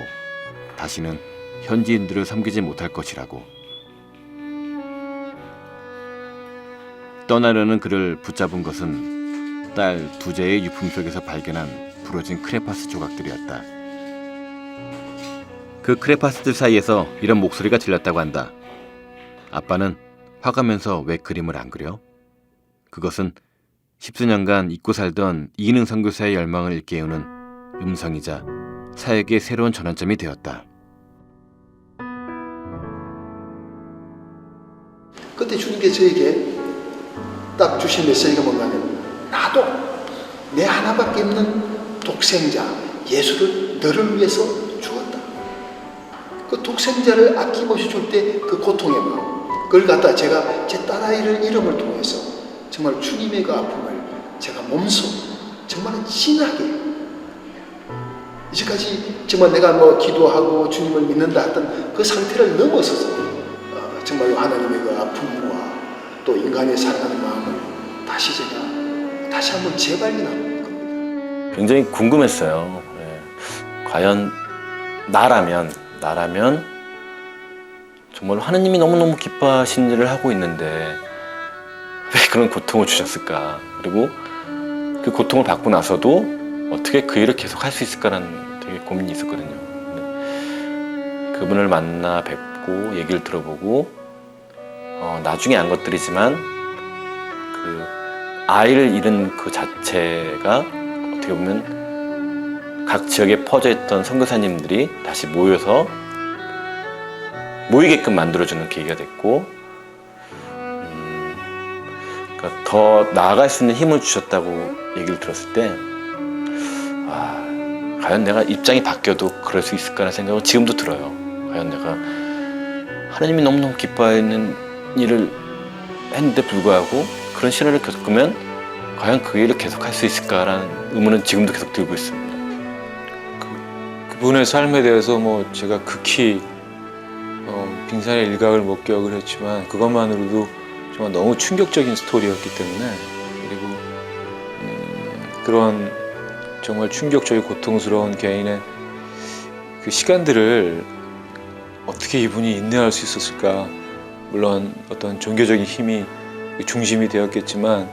다시는 현지인들을 섬기지 못할 것이라고. 떠나려는 그를 붙잡은 것은 딸 두제의 유품 속에서 발견한 부러진 크레파스 조각들이었다. 그 크레파스들 사이에서 이런 목소리가 들렸다고 한다. 아빠는 화가면서 왜 그림을 안 그려? 그것은 10수년간 잊고 살던 이인흥 선교사의 열망을 일깨우는 음성이자 사역의 새로운 전환점이 되었다. 그때 주님께서 저에게 딱 주신 메시지가 뭔가면 나도 내 하나밖에 없는 독생자 예수를 너를 위해서 주었다. 그 독생자를 아낌없이 줄 때 그 고통의 마음 그걸 갖다 제가 제 딸아이를 이름을 통해서 정말 주님의 그 아픔을 제가 몸소 정말 진하게 이제까지 정말 내가 뭐 기도하고 주님을 믿는다 했던 그 상태를 넘어서서 정말로 하나님의 그 아픔과 또 인간의 사랑하는 마음을 다시 한번 재발견한 겁니다. 굉장히 궁금했어요. 과연 나라면 정말 하느님이 너무너무 기뻐하신 일을 하고 있는데 왜 그런 고통을 주셨을까? 그리고 그 고통을 받고 나서도 어떻게 그 일을 계속 할 수 있을까라는 되게 고민이 있었거든요. 그분을 만나 뵙고 얘기를 들어보고 나중에 안 것들이지만 그 아이를 잃은 그 자체가 어떻게 보면 각 지역에 퍼져 있던 선교사님들이 다시 모여서 모이게끔 만들어주는 계기가 됐고, 그러니까 더 나아갈 수 있는 힘을 주셨다고 얘기를 들었을 때, 과연 내가 입장이 바뀌어도 그럴 수 있을까라는 생각은 지금도 들어요. 과연 내가 하나님이 너무너무 기뻐하는 일을 했는데 불구하고 그런 시련을 겪으면 과연 그 일을 계속할 수 있을까라는 의문은 지금도 계속 들고 있습니다. 그분의 삶에 대해서 뭐 제가 극히 빙산의 일각을 목격을 했지만 그것만으로도 정말 너무 충격적인 스토리였기 때문에, 그리고 그런 정말 충격적이고 고통스러운 개인의 그 시간들을 어떻게 이분이 인내할 수 있었을까. 물론 어떤 종교적인 힘이 중심이 되었겠지만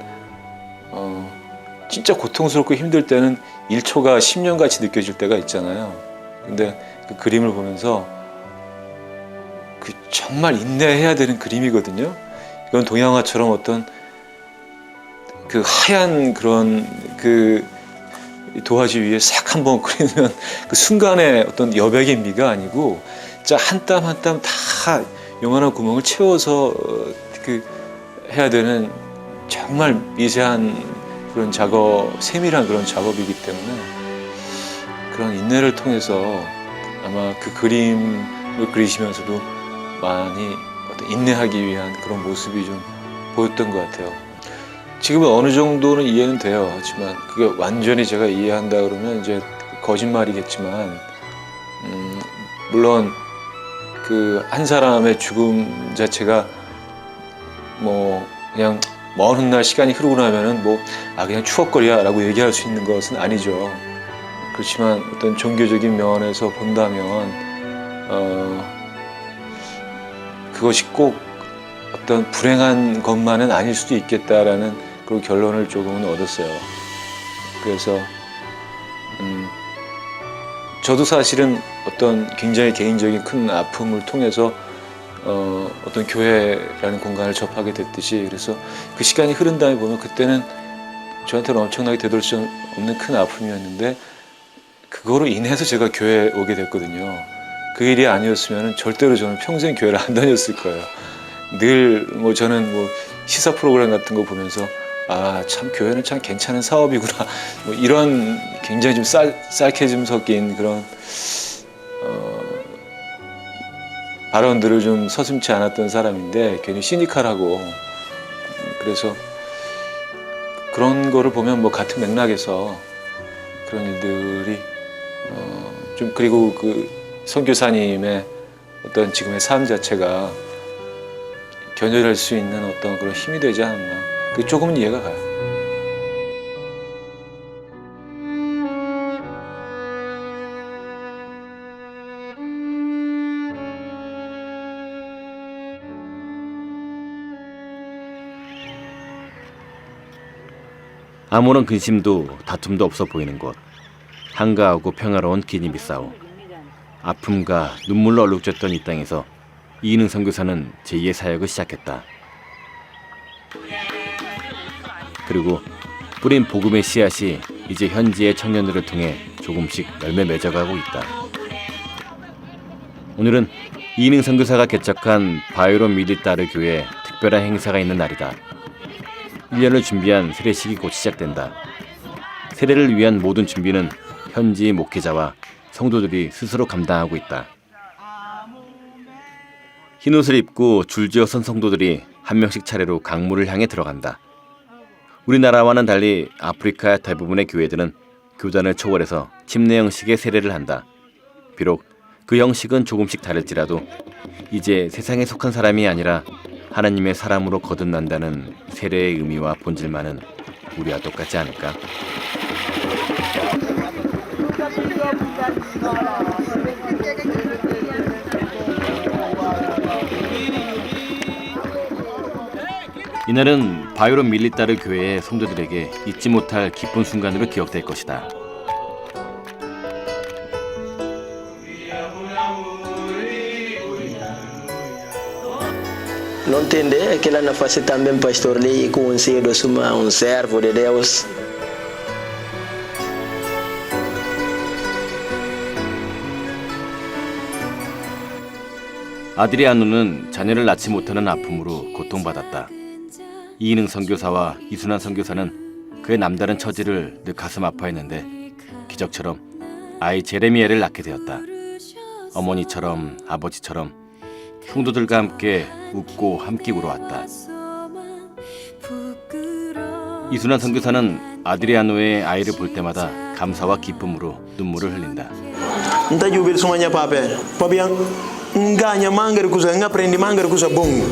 진짜 고통스럽고 힘들 때는 1초가 10년같이 느껴질 때가 있잖아요. 근데 그 그림을 보면서 그 정말 인내해야 되는 그림이거든요. 이건 동양화처럼 어떤 그 하얀 그런 그 도화지 위에 싹 한번 그리면 그 순간의 어떤 여백의 미가 아니고 진짜 한 땀 한 땀 다 요만한 구멍을 채워서 그 해야 되는 정말 미세한 그런 작업, 세밀한 그런 작업이기 때문에 그런 인내를 통해서 아마 그 그림을 그리시면서도 많이 어떤 인내하기 위한 그런 모습이 좀 보였던 것 같아요. 지금은 어느 정도는 이해는 돼요. 하지만 그게 완전히 제가 이해한다 그러면 이제 거짓말이겠지만, 물론 그 한 사람의 죽음 자체가 뭐 그냥 먼 훗날 시간이 흐르고 나면은 뭐 그냥 추억거리야 라고 얘기할 수 있는 것은 아니죠. 그렇지만 어떤 종교적인 면에서 본다면 그것이 꼭 어떤 불행한 것만은 아닐 수도 있겠다라는 그런 결론을 조금은 얻었어요. 그래서 저도 사실은 어떤 굉장히 개인적인 큰 아픔을 통해서 어떤 교회라는 공간을 접하게 됐듯이, 그래서 그 시간이 흐른 다음에 보면 그때는 저한테는 엄청나게 되돌릴 수 없는 큰 아픔이었는데 그거로 인해서 제가 교회에 오게 됐거든요. 그 일이 아니었으면 절대로 저는 평생 교회를 안 다녔을 거예요. 늘 뭐 저는 뭐 시사 프로그램 같은 거 보면서 참 교회는 참 괜찮은 사업이구나 뭐 이런 굉장히 좀 쌀케즘 섞인 그런 발언들을 좀 서슴지 않았던 사람인데 괜히 시니컬하고 그래서 그런 거를 보면 뭐 같은 맥락에서 그런 일들이 좀 그리고 그 선교사님의 어떤 지금의 삶 자체가 견뎌낼 수 있는 어떤 그런 힘이 되지 않았나. 그게 조금은 이해가 가요. 아무런 근심도 다툼도 없어 보이는 곳. 한가하고 평화로운 기니비사우. 아픔과 눈물로 얼룩졌던 이 땅에서 이인흥 선교사는 제2의 사역을 시작했다. 그리고 뿌린 복음의 씨앗이 이제 현지의 청년들을 통해 조금씩 열매 맺어가고 있다. 오늘은 이인흥 선교사가 개척한 바이로 밀리타르 교회에 특별한 행사가 있는 날이다. 1년을 준비한 세례식이 곧 시작된다. 세례를 위한 모든 준비는 현지 목회자와 성도들이 스스로 감당하고 있다. 흰옷을 입고 줄지어 선 성도들이 한 명씩 차례로 강물을 향해 들어간다. 우리나라와는 달리 아프리카 대부분의 교회들은 교단을 초월해서 침례 형식의 세례를 한다. 비록 그 형식은 조금씩 다를지라도 이제 세상에 속한 사람이 아니라 하나님의 사람으로 거듭난다는 세례의 의미와 본질만은 우리와 똑같지 않을까? 이날은 바이로 밀리타르 교회의 성도들에게 잊지 못할 기쁜 순간으로 기억될 것이다. Não entender que lá na face também pastor Lee com um servo de Deus. 아드리아노는 자녀를 낳지 못하는 아픔으로 고통받았다. 이인흥 선교사와 이순환 선교사는 그의 남다른 처지를 늘 가슴 아파했는데 기적처럼 아이 제레미야를 낳게 되었다. 어머니처럼 아버지처럼 성도들과 함께 웃고 함께 울어왔다. 이순환 선교사는 아드리아노의 아이를 볼 때마다 감사와 기쁨으로 눈물을 흘린다. Não jubil sonha papel. Pabiang ganha manga kusa ngaprendi manga kusa bong.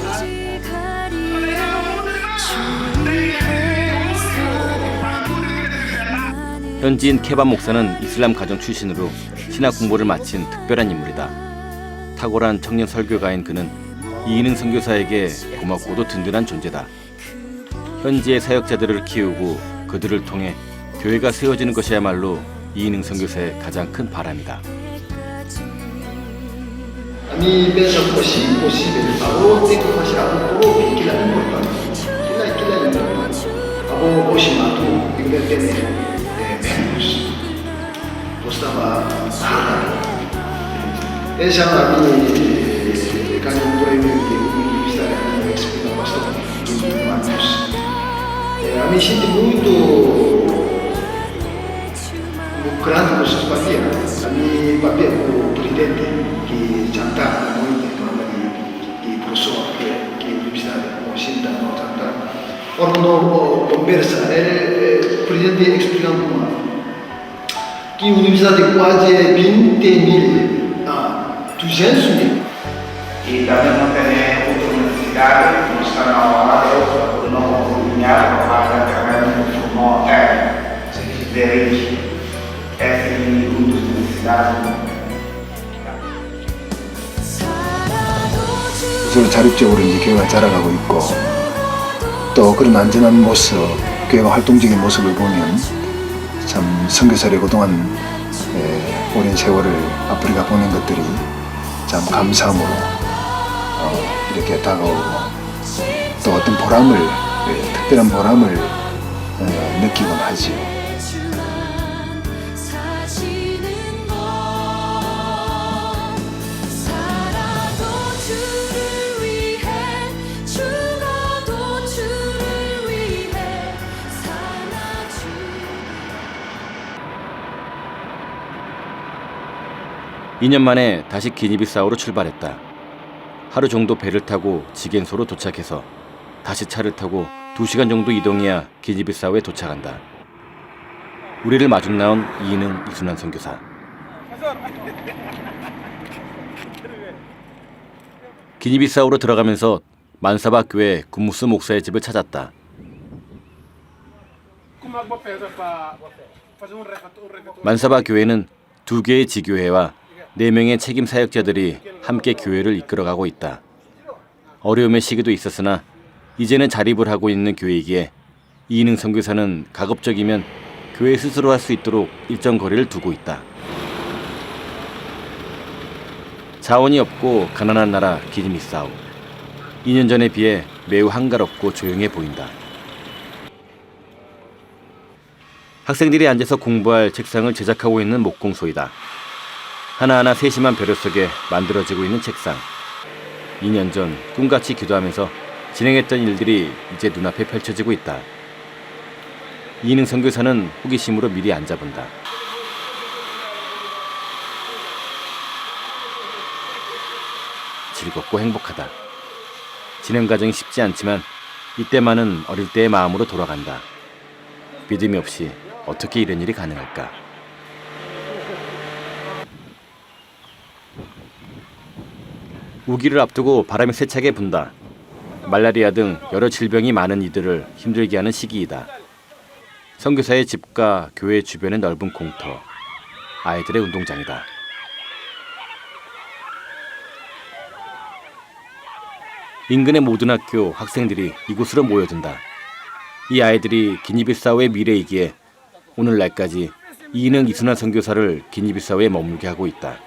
현지인 케반 목사는 이슬람 가정 출신으로 신학 공부를 마친 특별한 인물이다. 탁월한 청년 설교가인 그는 이인흥 선교사에게 고맙고도 든든한 존재다. 현지의 사역자들을 키우고 그들을 통해 교회가 세워지는 것이야말로 이인흥 선교사의 가장 큰 바람이다. Kami pensa possível, agora tem que fazer algo próprio, que é importante. Que é importante. Agora hoje matou, e vai ter menos. Gostava essa é a minha canção por aí que está na explicação pastor dos Marcos. A mim sinto muito grande por seus papéis. A mim papel como presidente que jantar muito que professor que universidade como sinta não jantar. Quando conversa, o presidente explicando que a universidade quase 20.000 200.000. E também não tem outra universidade, não está na hora, não combinado para trabalhar no montar, se quiserem, essa é uma universidade. 서로 자립적으로 이제 교회가 자라가고 있고 또 그런 안전한 모습, 교회가 활동적인 모습을 보면 참 선교사를 그동안 오랜 세월을 아프리카 보낸 것들이 참 감사함으로 이렇게 다가오고 또 어떤 보람을 특별한 보람을 느끼곤 하지요. (2년) 만에 다시 기니비사우로 출발했다. 하루 정도 배를 타고 지겐소로 도착해서 다시 차를 타고 2시간 정도 이동해야 기니비사우에 도착한다. 우리를 마중 나온 이인흥 이순환 선교사. 기니비사우로 들어가면서 만사바 교회 군무스 목사의 집을 찾았다. 만사바 교회는 2개의 지교회와 4명의 책임 사역자들이 함께 교회를 이끌어가고 있다. 어려움의 시기도 있었으나 이제는 자립을 하고 있는 교회이기에 이인흥 선교사는 가급적이면 교회 스스로 할 수 있도록 일정 거리를 두고 있다. 자원이 없고 가난한 나라 기니비사우. 2년 전에 비해 매우 한가롭고 조용해 보인다. 학생들이 앉아서 공부할 책상을 제작하고 있는 목공소이다. 하나하나 세심한 배려 속에 만들어지고 있는 책상. 2년 전 꿈같이 기도하면서 진행했던 일들이 이제 눈앞에 펼쳐지고 있다. 이인흥 선교사는 호기심으로 미리 앉아본다. 즐겁고 행복하다. 진행 과정이 쉽지 않지만 이때만은 어릴 때의 마음으로 돌아간다. 믿음이 없이 어떻게 이런 일이 가능할까? 우기를 앞두고 바람이 세차게 분다. 말라리아 등 여러 질병이 많은 이들을 힘들게 하는 시기이다. 선교사의 집과 교회 주변의 넓은 공터, 아이들의 운동장이다. 인근의 모든 학교 학생들이 이곳으로 모여든다. 이 아이들이 기니비사우의 미래이기에 오늘날까지 이인흥 이순환 선교사를 기니비사우에 머물게 하고 있다.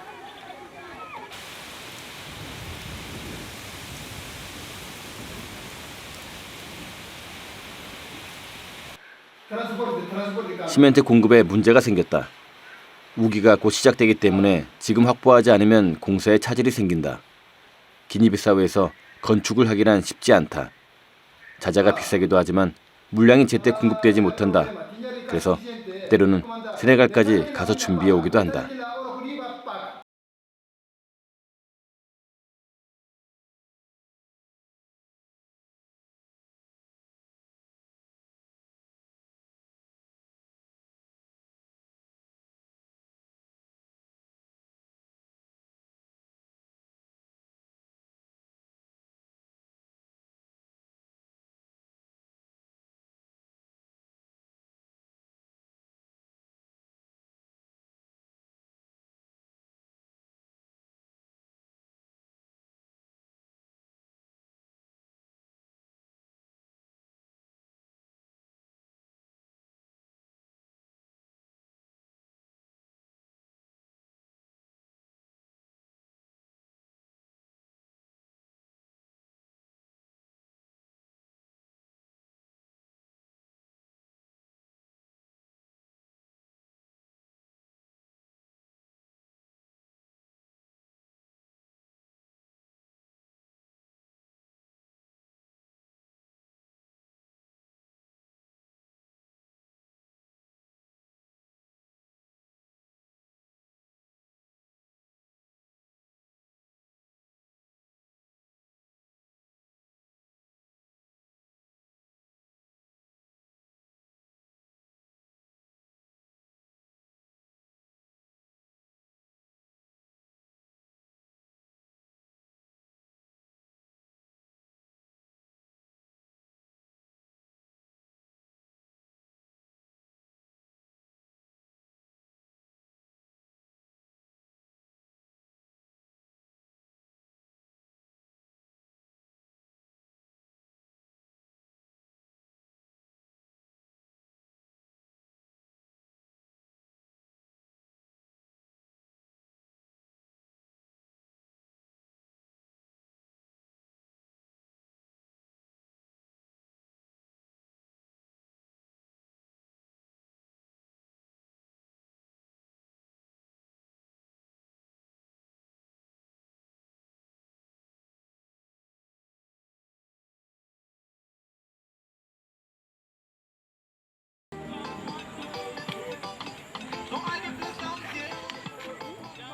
시멘트 공급에 문제가 생겼다. 우기가 곧 시작되기 때문에 지금 확보하지 않으면 공사에 차질이 생긴다. 기니비사우에서 건축을 하기란 쉽지 않다. 자재가 비싸기도 하지만 물량이 제때 공급되지 못한다. 그래서 때로는 세네갈까지 가서 준비해 오기도 한다.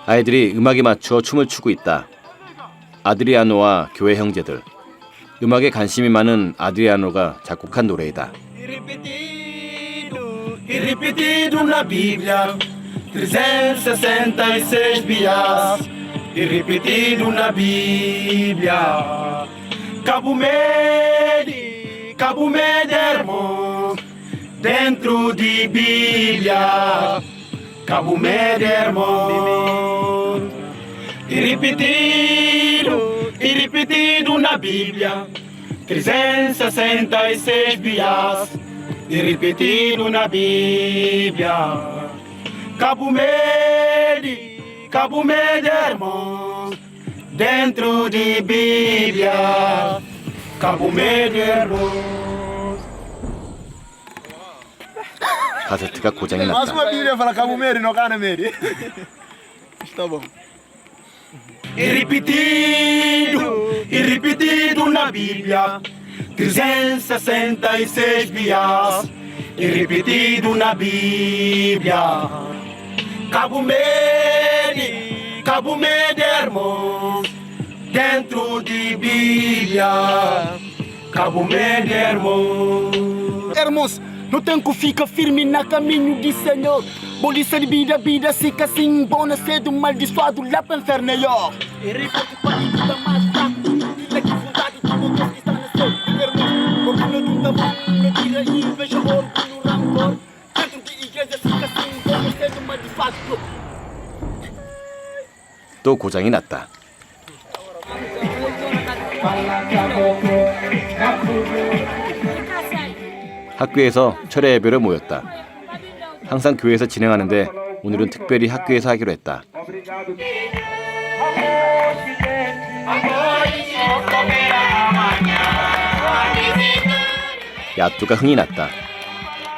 아이들이 음악에 맞추어 춤을 추고 있다. 아드리아노와 교회 형제들. 음악에 관심이 많은 아드리아노가 작곡한 노래이다. E ripetido na Bíblia 366 dias. E ripetido na Bíblia. Cabo Medermo dentro de Bíblia. Cabo Medermo. E ripetido na Bíblia 366 dias. E ripetido na Bíblia. Cabo Medermo dentro de Bíblia. Cabo Medermo. 카세트가 고장이 Mais 났다. uma Bíblia fala Cabo Meri, não Cana Meri. Está bom. E ripetido na Bíblia 366 dias. E ripetido na Bíblia. Cabo Medermo dentro de Bíblia. Cabo Medermo. Hermos, no tempo fica firme na caminho de Senhor. Bolícia de vida, fica assim, bom nascer do maldiçoado lá para o inferno melhor. E reporte para a vida mais fraco, diga que vontade de Deus que está na seu. Hermos, porque não nunca vão, não tira e veja orgulho, rancor. Dentro de igreja fica assim, bom nascer do maldiçoado. 또 고장이 났다. 학교에서 철회 예배를 모였다. 항상 교회에서 진행하는데 오늘은 특별히 학교에서 하기로 했다. 야뚜가 흥이 났다.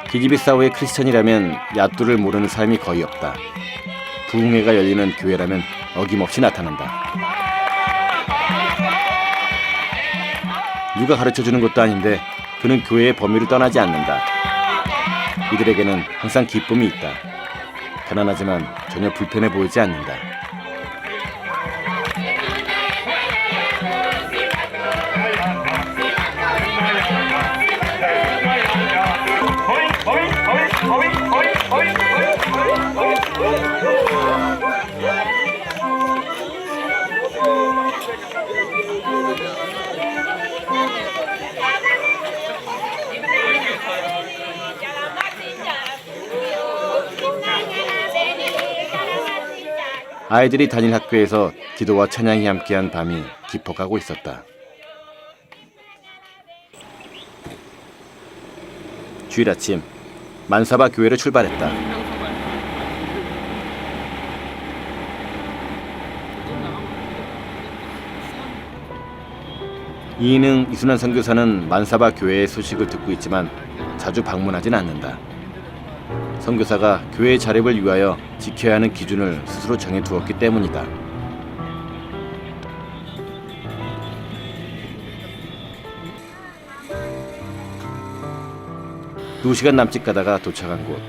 기지비사우의 크리스천이라면 야뚜를 모르는 사람이 거의 없다. 부흥회가 열리는 교회라면 어김없이 나타난다. 누가 가르쳐주는 것도 아닌데 그는 교회의 범위를 떠나지 않는다. 이들에게는 항상 기쁨이 있다. 가난하지만 전혀 불편해 보이지 않는다. 아이들이 다닐 학교에서 기도와 찬양이 함께한 밤이 깊어가고 있었다. 주일 아침 만사바 교회를 출발했다. 이인흥 이순환 선교사는 만사바 교회의 소식을 듣고 있지만 자주 방문하진 않는다. 선교사가 교회의 자립을 위하여 지켜야 하는 기준을 스스로 정해두었기 때문이다. 두 시간 남짓 가다가 도착한 곳,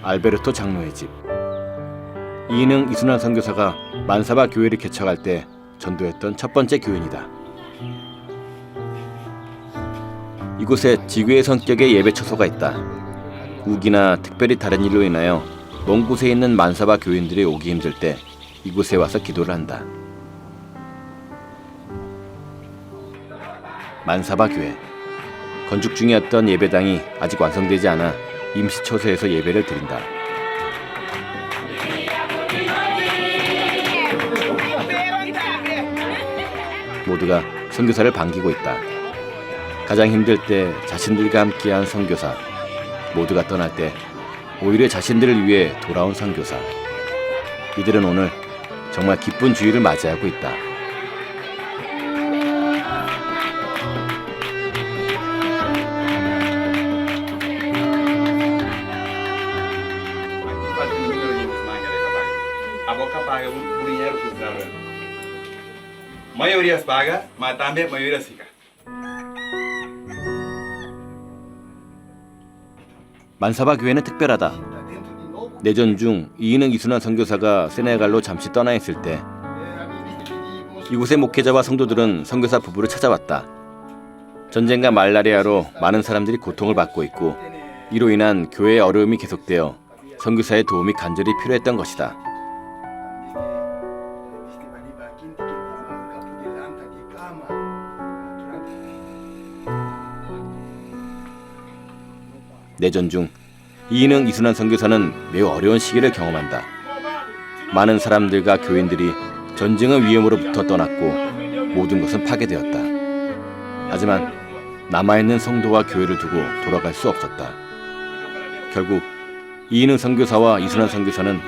알베르토 장로의 집. 이인흥 이순환 선교사가 만사바 교회를 개척할 때 전도했던 첫 번째 교인이다. 이곳에 지교의 성격의 예배 처소가 있다. 우기나 특별히 다른 일로 인하여 먼 곳에 있는 만사바 교인들이 오기 힘들 때 이곳에 와서 기도를 한다. 만사바 교회. 건축 중이었던 예배당이 아직 완성되지 않아 임시 처소에서 예배를 드린다. 모두가 선교사를 반기고 있다. 가장 힘들 때 자신들과 함께한 선교사. 모두가 떠날 때 오히려 자신들을 위해 돌아온 선교사. 이들은 오늘 정말 기쁜 주일을 맞이하고 있다. Maioria paga, mas também maioria fica. 만사바 교회는 특별하다. 내전 중 이인흥 이순환 선교사가 세네갈로 잠시 떠나 있을 때 이곳의 목회자와 성도들은 선교사 부부를 찾아왔다. 전쟁과 말라리아로 많은 사람들이 고통을 받고 있고 이로 인한 교회의 어려움이 계속되어 선교사의 도움이 간절히 필요했던 것이다. 내전 중 이인흥 이순환 선교사는 매우 어려운 시기를 경험한다. 많은 사람들과 교인들이 전쟁의 위험으로부터 떠났고 모든 것은 파괴되었다. 하지만 남아있는 성도와 교회를 두고 돌아갈 수 없었다. 결국 이인흥 선교사와 이순환 선교사는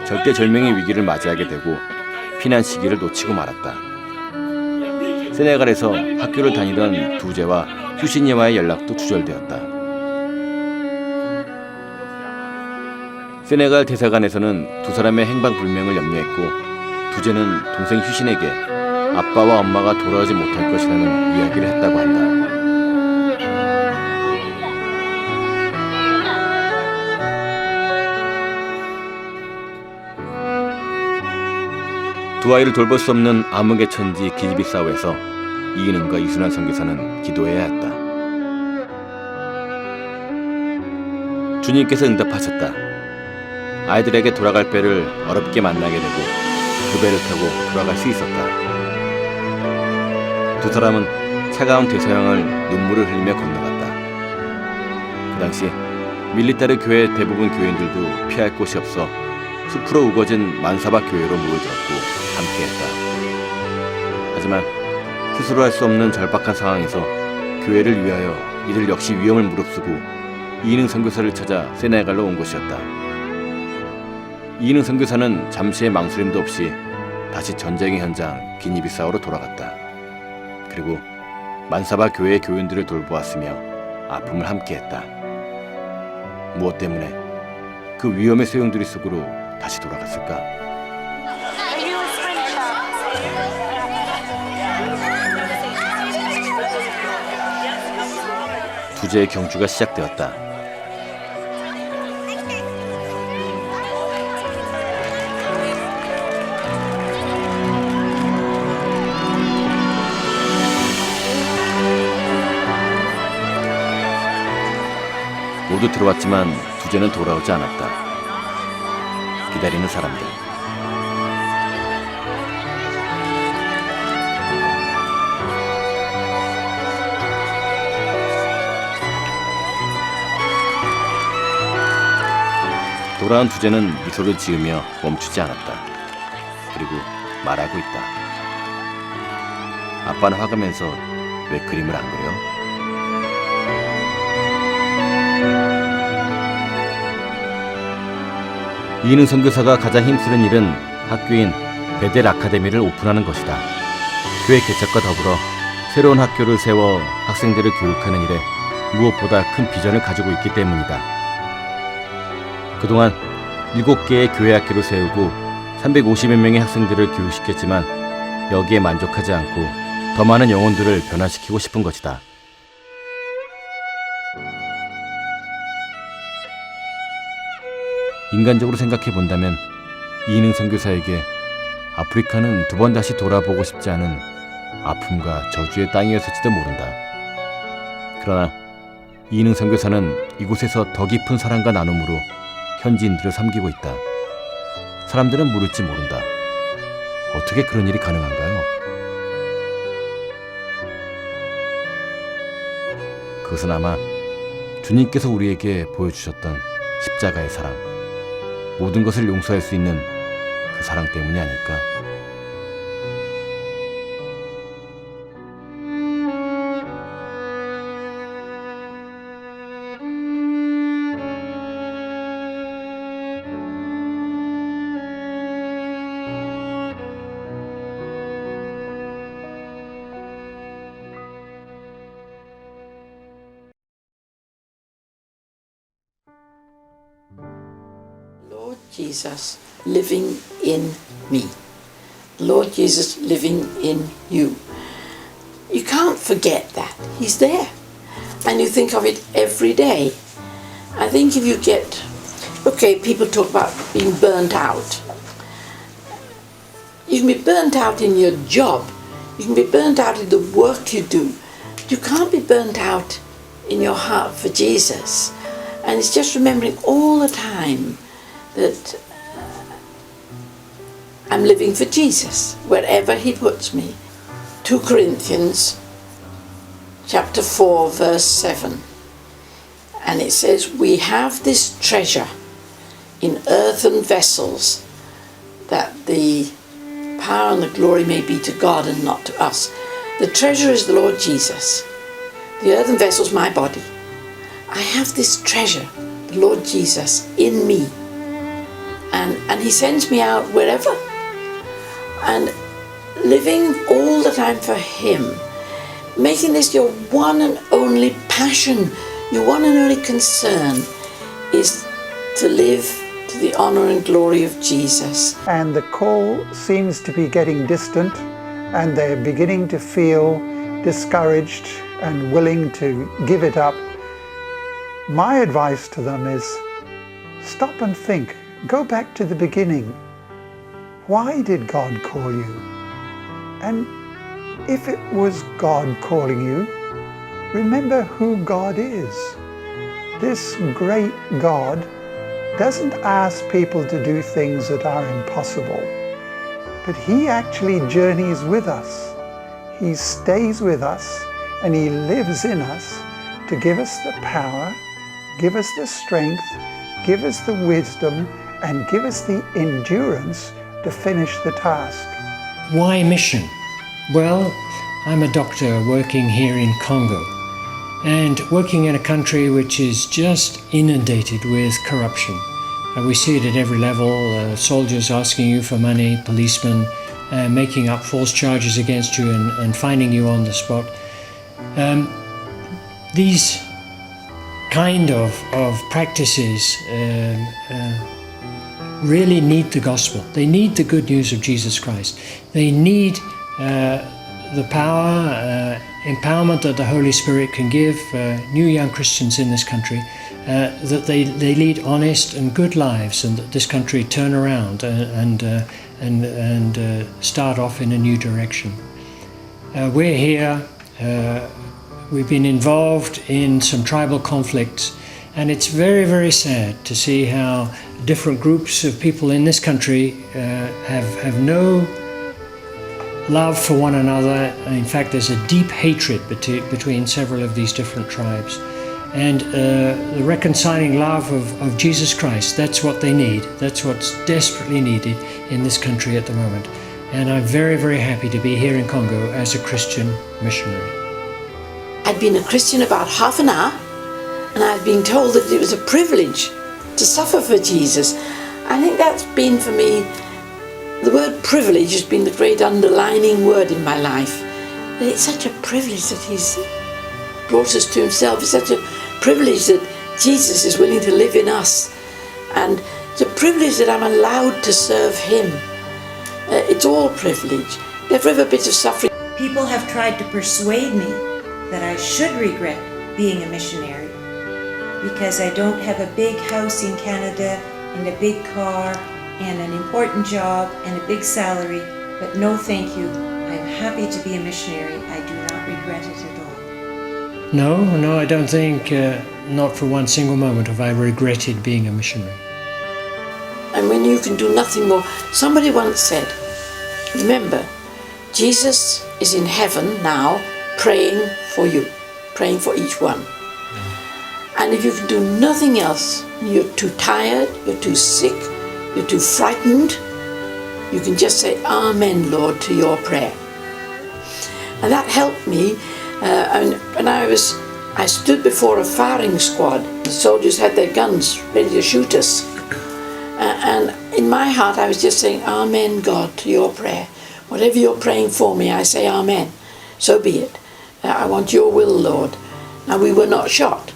절대절명의 위기를 맞이하게 되고 피난 시기를 놓치고 말았다. 세네갈에서 학교를 다니던 두제와 휴신이와의 연락도 두절되었다. 세네갈 대사관에서는 두 사람의 행방불명을 염려했고 두제는 동생 휴신에게 아빠와 엄마가 돌아오지 못할 것이라는 이야기를 했다고 한다. 두 아이를 돌볼 수 없는 암흑의 천지 기니비사우에서 이인흥과 이순환 선교사는 기도해야 했다. 주님께서 응답하셨다. 아이들에게 돌아갈 배를 어렵게 만나게 되고 그 배를 타고 돌아갈 수 있었다. 두 사람은 차가운 대서양을 눈물을 흘리며 건너갔다. 그 당시 밀리타르 교회 대부분 교인들도 피할 곳이 없어 숲으로 우거진 만사바 교회로 모여들었고 함께했다. 하지만 스스로 할 수 없는 절박한 상황에서 교회를 위하여 이들 역시 위험을 무릅쓰고 이인흥 선교사를 찾아 세네갈로 온 것이었다. 이인흥 선교사는 잠시의 망설임도 없이 다시 전쟁의 현장 기니비사우로 돌아갔다. 그리고 만사바 교회의 교인들을 돌보았으며 아픔을 함께했다. 무엇 때문에 그 위험의 소용돌이 속으로 다시 돌아갔을까? 두제의 경주가 시작되었다. 모두 들어왔지만 두제는 돌아오지 않았다. 기다리는 사람들. 돌아온 두제는 미소를 지으며 멈추지 않았다. 그리고 말하고 있다. 아빠는 화가면서 왜 그림을 안 그려? 이인흥 선교사가 가장 힘쓰는 일은 학교인 베델 아카데미를 오픈하는 것이다. 교회 개척과 더불어 새로운 학교를 세워 학생들을 교육하는 일에 무엇보다 큰 비전을 가지고 있기 때문이다. 그동안 7개의 교회 학교를 세우고 350여 명의 학생들을 교육시켰지만 여기에 만족하지 않고 더 많은 영혼들을 변화시키고 싶은 것이다. 인간적으로 생각해 본다면 이인흥 선교사에게 아프리카는 두 번 다시 돌아보고 싶지 않은 아픔과 저주의 땅이었을지도 모른다. 그러나 이인흥 선교사는 이곳에서 더 깊은 사랑과 나눔으로 현지인들을 섬기고 있다. 사람들은 물을지 모른다. 어떻게 그런 일이 가능한가요? 그것은 아마 주님께서 우리에게 보여주셨던 십자가의 사랑, 모든 것을 용서할 수 있는 그 사랑 때문이 아닐까? Lord Jesus living in me. Lord Jesus living in you. You can't forget that. He's there. And you think of it every day. I think if you get, okay, people talk about being burnt out. You can be burnt out in your job. You can be burnt out in the work you do. You can't be burnt out in your heart for Jesus. And it's just remembering all the time that I'm living for Jesus, wherever he puts me. 2 Corinthians chapter 4, verse 7. And it says, we have this treasure in earthen vessels, that the power and the glory may be to God and not to us. The treasure is the Lord Jesus. The earthen vessel is my body. I have this treasure, the Lord Jesus, in me. And he sends me out wherever. And living all the time for him, making this your one and only passion, your one and only concern, is to live to the honor and glory of Jesus. And the call seems to be getting distant, and they're beginning to feel discouraged and willing to give it up. My advice to them is, stop and think. Go back to the beginning. Why did God call you? And if it was God calling you, remember who God is. This great God doesn't ask people to do things that are impossible, but he actually journeys with us. He stays with us and he lives in us to give us the power, give us the strength, give us the wisdom, and give us the endurance to finish the task. Why mission? Well, I'm a doctor working here in Congo, and working in a country which is just inundated with corruption. We see it at every level, soldiers asking you for money, policemen making up false charges against you and finding you on the spot. These kind of practices really need the gospel. They need the good news of Jesus Christ. They need the power, empowerment that the Holy Spirit can give new young Christians in this country, that they lead honest and good lives, and that this country turn around and start off in a new direction. We're here. We've been involved in some tribal conflicts, and it's very, very sad to see how different groups of people in this country have no love for one another. In fact, there's a deep hatred between several of these different tribes. And the reconciling love of Jesus Christ, that's what they need. That's what's desperately needed in this country at the moment. And I'm very, very happy to be here in Congo as a Christian missionary. I'd been a Christian about half an hour, and I'd been told that it was a privilege to suffer for Jesus. I think that's been for me, the word privilege has been the great underlining word in my life. That it's such a privilege that he's brought us to himself. It's such a privilege that Jesus is willing to live in us. And it's a privilege that I'm allowed to serve him. It's all privilege. Every bit of suffering. People have tried to persuade me that I should regret being a missionary because I don't have a big house in Canada and a big car and an important job and a big salary, but no thank you. I'm happy to be a missionary. I do not regret it at all. No, I don't think, not for one single moment have I regretted being a missionary. And when you can do nothing more, somebody once said, remember, Jesus is in heaven now praying for you, praying for each one. And if you can do nothing else, you're too tired, you're too sick, you're too frightened, you can just say, Amen, Lord, to your prayer. And that helped me. And I stood before a firing squad. The soldiers had their guns ready to shoot us. And in my heart, I was just saying, Amen, God, to your prayer. Whatever you're praying for me, I say Amen. So be it. I want your will, Lord. Now, we were not shot,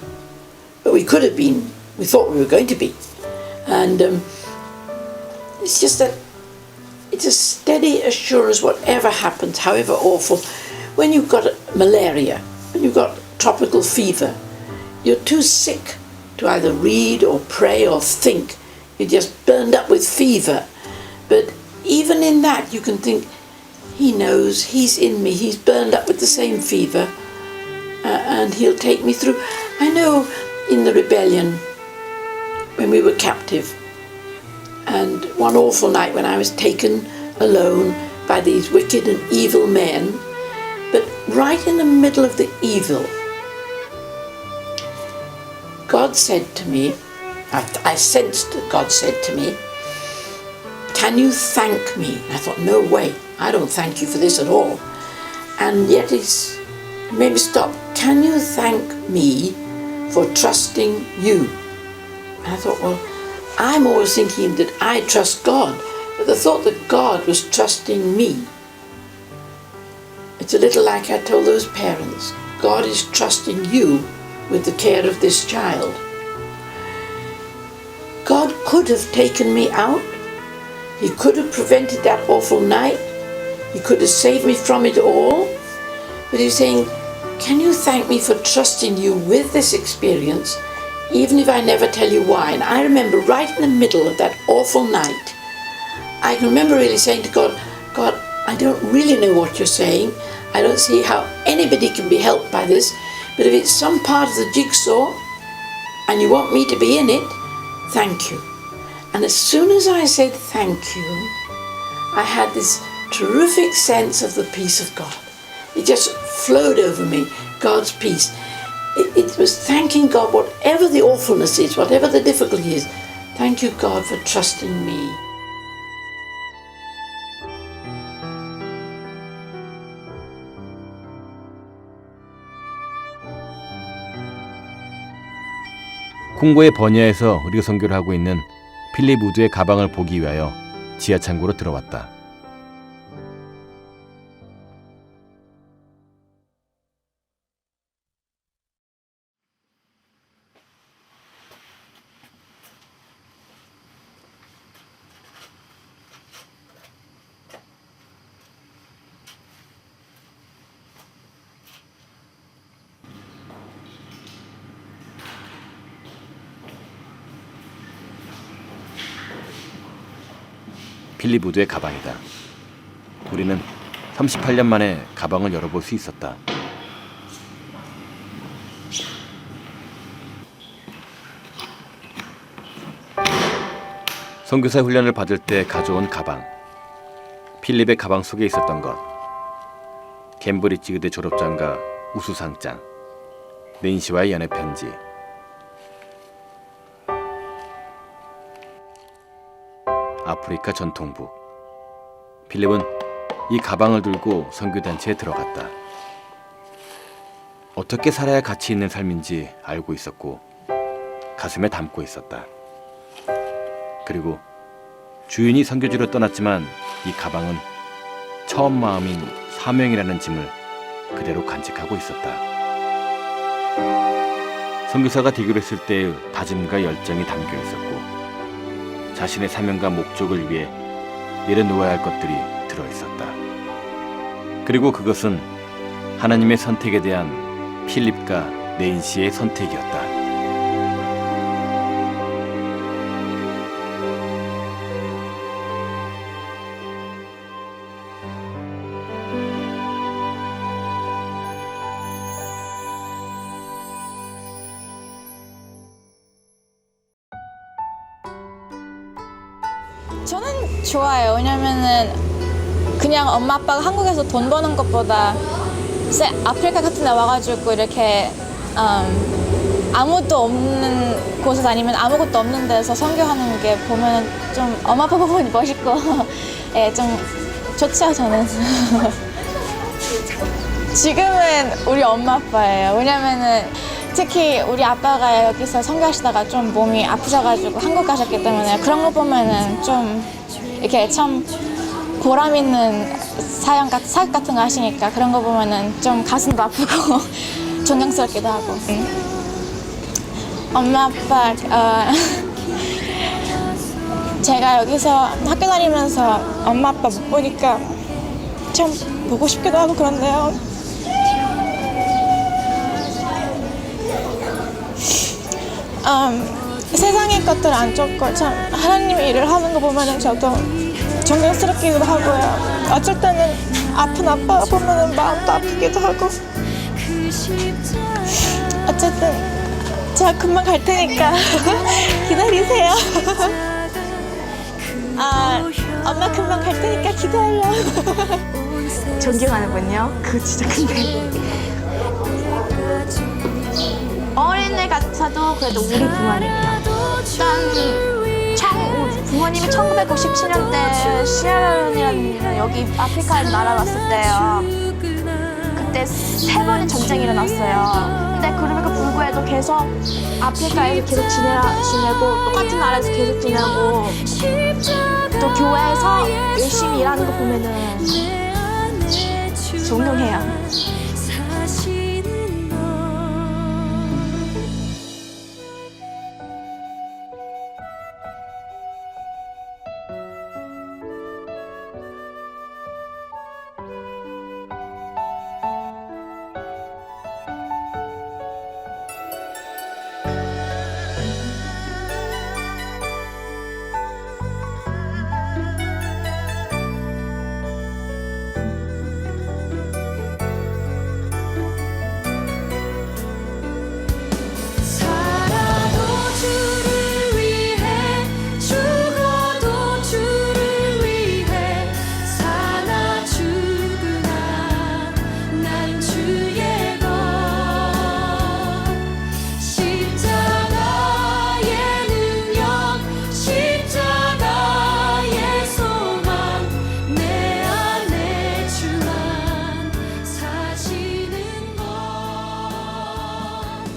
but we could have been. We thought we were going to be. And it's just that it's a steady assurance, whatever happens, however awful. When you've got malaria, when you've got tropical fever, you're too sick to either read or pray or think. You're just burned up with fever. But even in that you can think, he knows, he's in me, he's burned up with the same fever, and he'll take me through. I know in the rebellion, when we were captive, and one awful night when I was taken alone by these wicked and evil men, but right in the middle of the evil, God said to me, I sensed that God said to me, can you thank me? And I thought, no way, I don't thank you for this at all. And yet it made me stop. Can you thank me for trusting you? And I thought, well, I'm always thinking that I trust God, but the thought that God was trusting me. It's a little like I told those parents, God is trusting you with the care of this child. God could have taken me out. He could have prevented that awful night. He could have saved me from it all. But he's saying, can you thank me for trusting you with this experience, even if I never tell you why? And I remember right in the middle of that awful night, I can remember really saying to God, God, I don't really know what you're saying. I don't see how anybody can be helped by this. But if it's some part of the jigsaw and you want me to be in it, thank you. And as soon as I said thank you, I had this terrific sense of the peace of God. It just flowed over me, God's peace. It was thanking God, whatever the awfulness is, whatever the difficulty is. Thank you, God, for trusting me. 콩고의 버니아에서 의료 선교를 하고 있는 필립 우드의 가방을 보기 위하여 지하 창고로 들어왔다. 필립 우드의 가방이다. 우리는 38년 만에 가방을 열어볼 수 있었다. 선교사 훈련을 받을 때 가져온 가방. 필립의 가방 속에 있었던 것. 캠브리지 의대 졸업장과 우수상장. 낸시와의 연애 편지. 아프리카 전통북. 필립은 이 가방을 들고 선교단체에 들어갔다. 어떻게 살아야 가치 있는 삶인지 알고 있었고 가슴에 담고 있었다. 그리고 주인이 선교지로 떠났지만 이 가방은 처음 마음인 사명이라는 짐을 그대로 간직하고 있었다. 선교사가 되기로 했을 때의 다짐과 열정이 담겨 있었고 자신의 사명과 목적을 위해 내려놓아야 할 것들이 들어있었다. 그리고 그것은 하나님의 선택에 대한 필립과 낸시의 선택이었다. 저는 좋아요. 왜냐면은 그냥 엄마 아빠가 한국에서 돈 버는 것보다 아프리카 같은 데 와가지고 이렇게 아무것도 없는 곳에서 아니면 아무것도 없는 데서 선교하는 게 보면 좀 엄마 아빠 보면 멋있고 예, 좀 좋죠 저는. 지금은 우리 엄마 아빠예요. 왜냐면은 특히 우리 아빠가 여기서 선교하시다가 좀 몸이 아프셔가지고 한국 가셨기 때문에 그런 거 보면은 좀 이렇게 참 보람 있는 사역 같은 거 하시니까 그런 거 보면은 좀 가슴도 아프고 존경스럽기도 하고. 엄마 아빠 제가 여기서 학교 다니면서 엄마 아빠 못 보니까 참 보고 싶기도 하고 그런데요. 세상의 것들 안 쫓고 참 하나님의 일을 하는 거 보면은 저도 존경스럽기도 하고요. 어쩔 때는 아픈 아빠 보면 마음도 아프기도 하고. 어쨌든 제가 금방 갈 테니까 기다리세요. 엄마 금방 갈 테니까 기다려. 존경하는군요. 그거 진짜 큰데. 어린애 같아도 그래도 우리 부모님이요. 일단 부모님이 1957년대 시에라리온이라는 여기 아프리카에 날아왔을 때요. 그때 3번의 전쟁이 일어났어요. 근데 그럼에도 불구하고 계속 아프리카에서 계속 지내고 똑같은 나라에서 계속 지내고 또 교회에서 열심히 일하는 거 보면은 존경해요.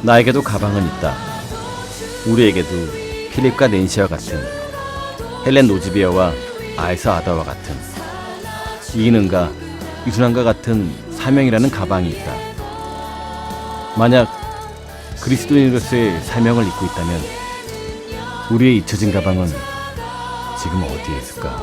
나에게도 가방은 있다. 우리에게도 필립과 낸시와 같은, 헬렌 노즈비어와 아이사 아다와 같은, 이인은과 유순환과 같은 사명이라는 가방이 있다. 만약 그리스도인으로서의 사명을 잊고 있다면 우리의 잊혀진 가방은 지금 어디에 있을까?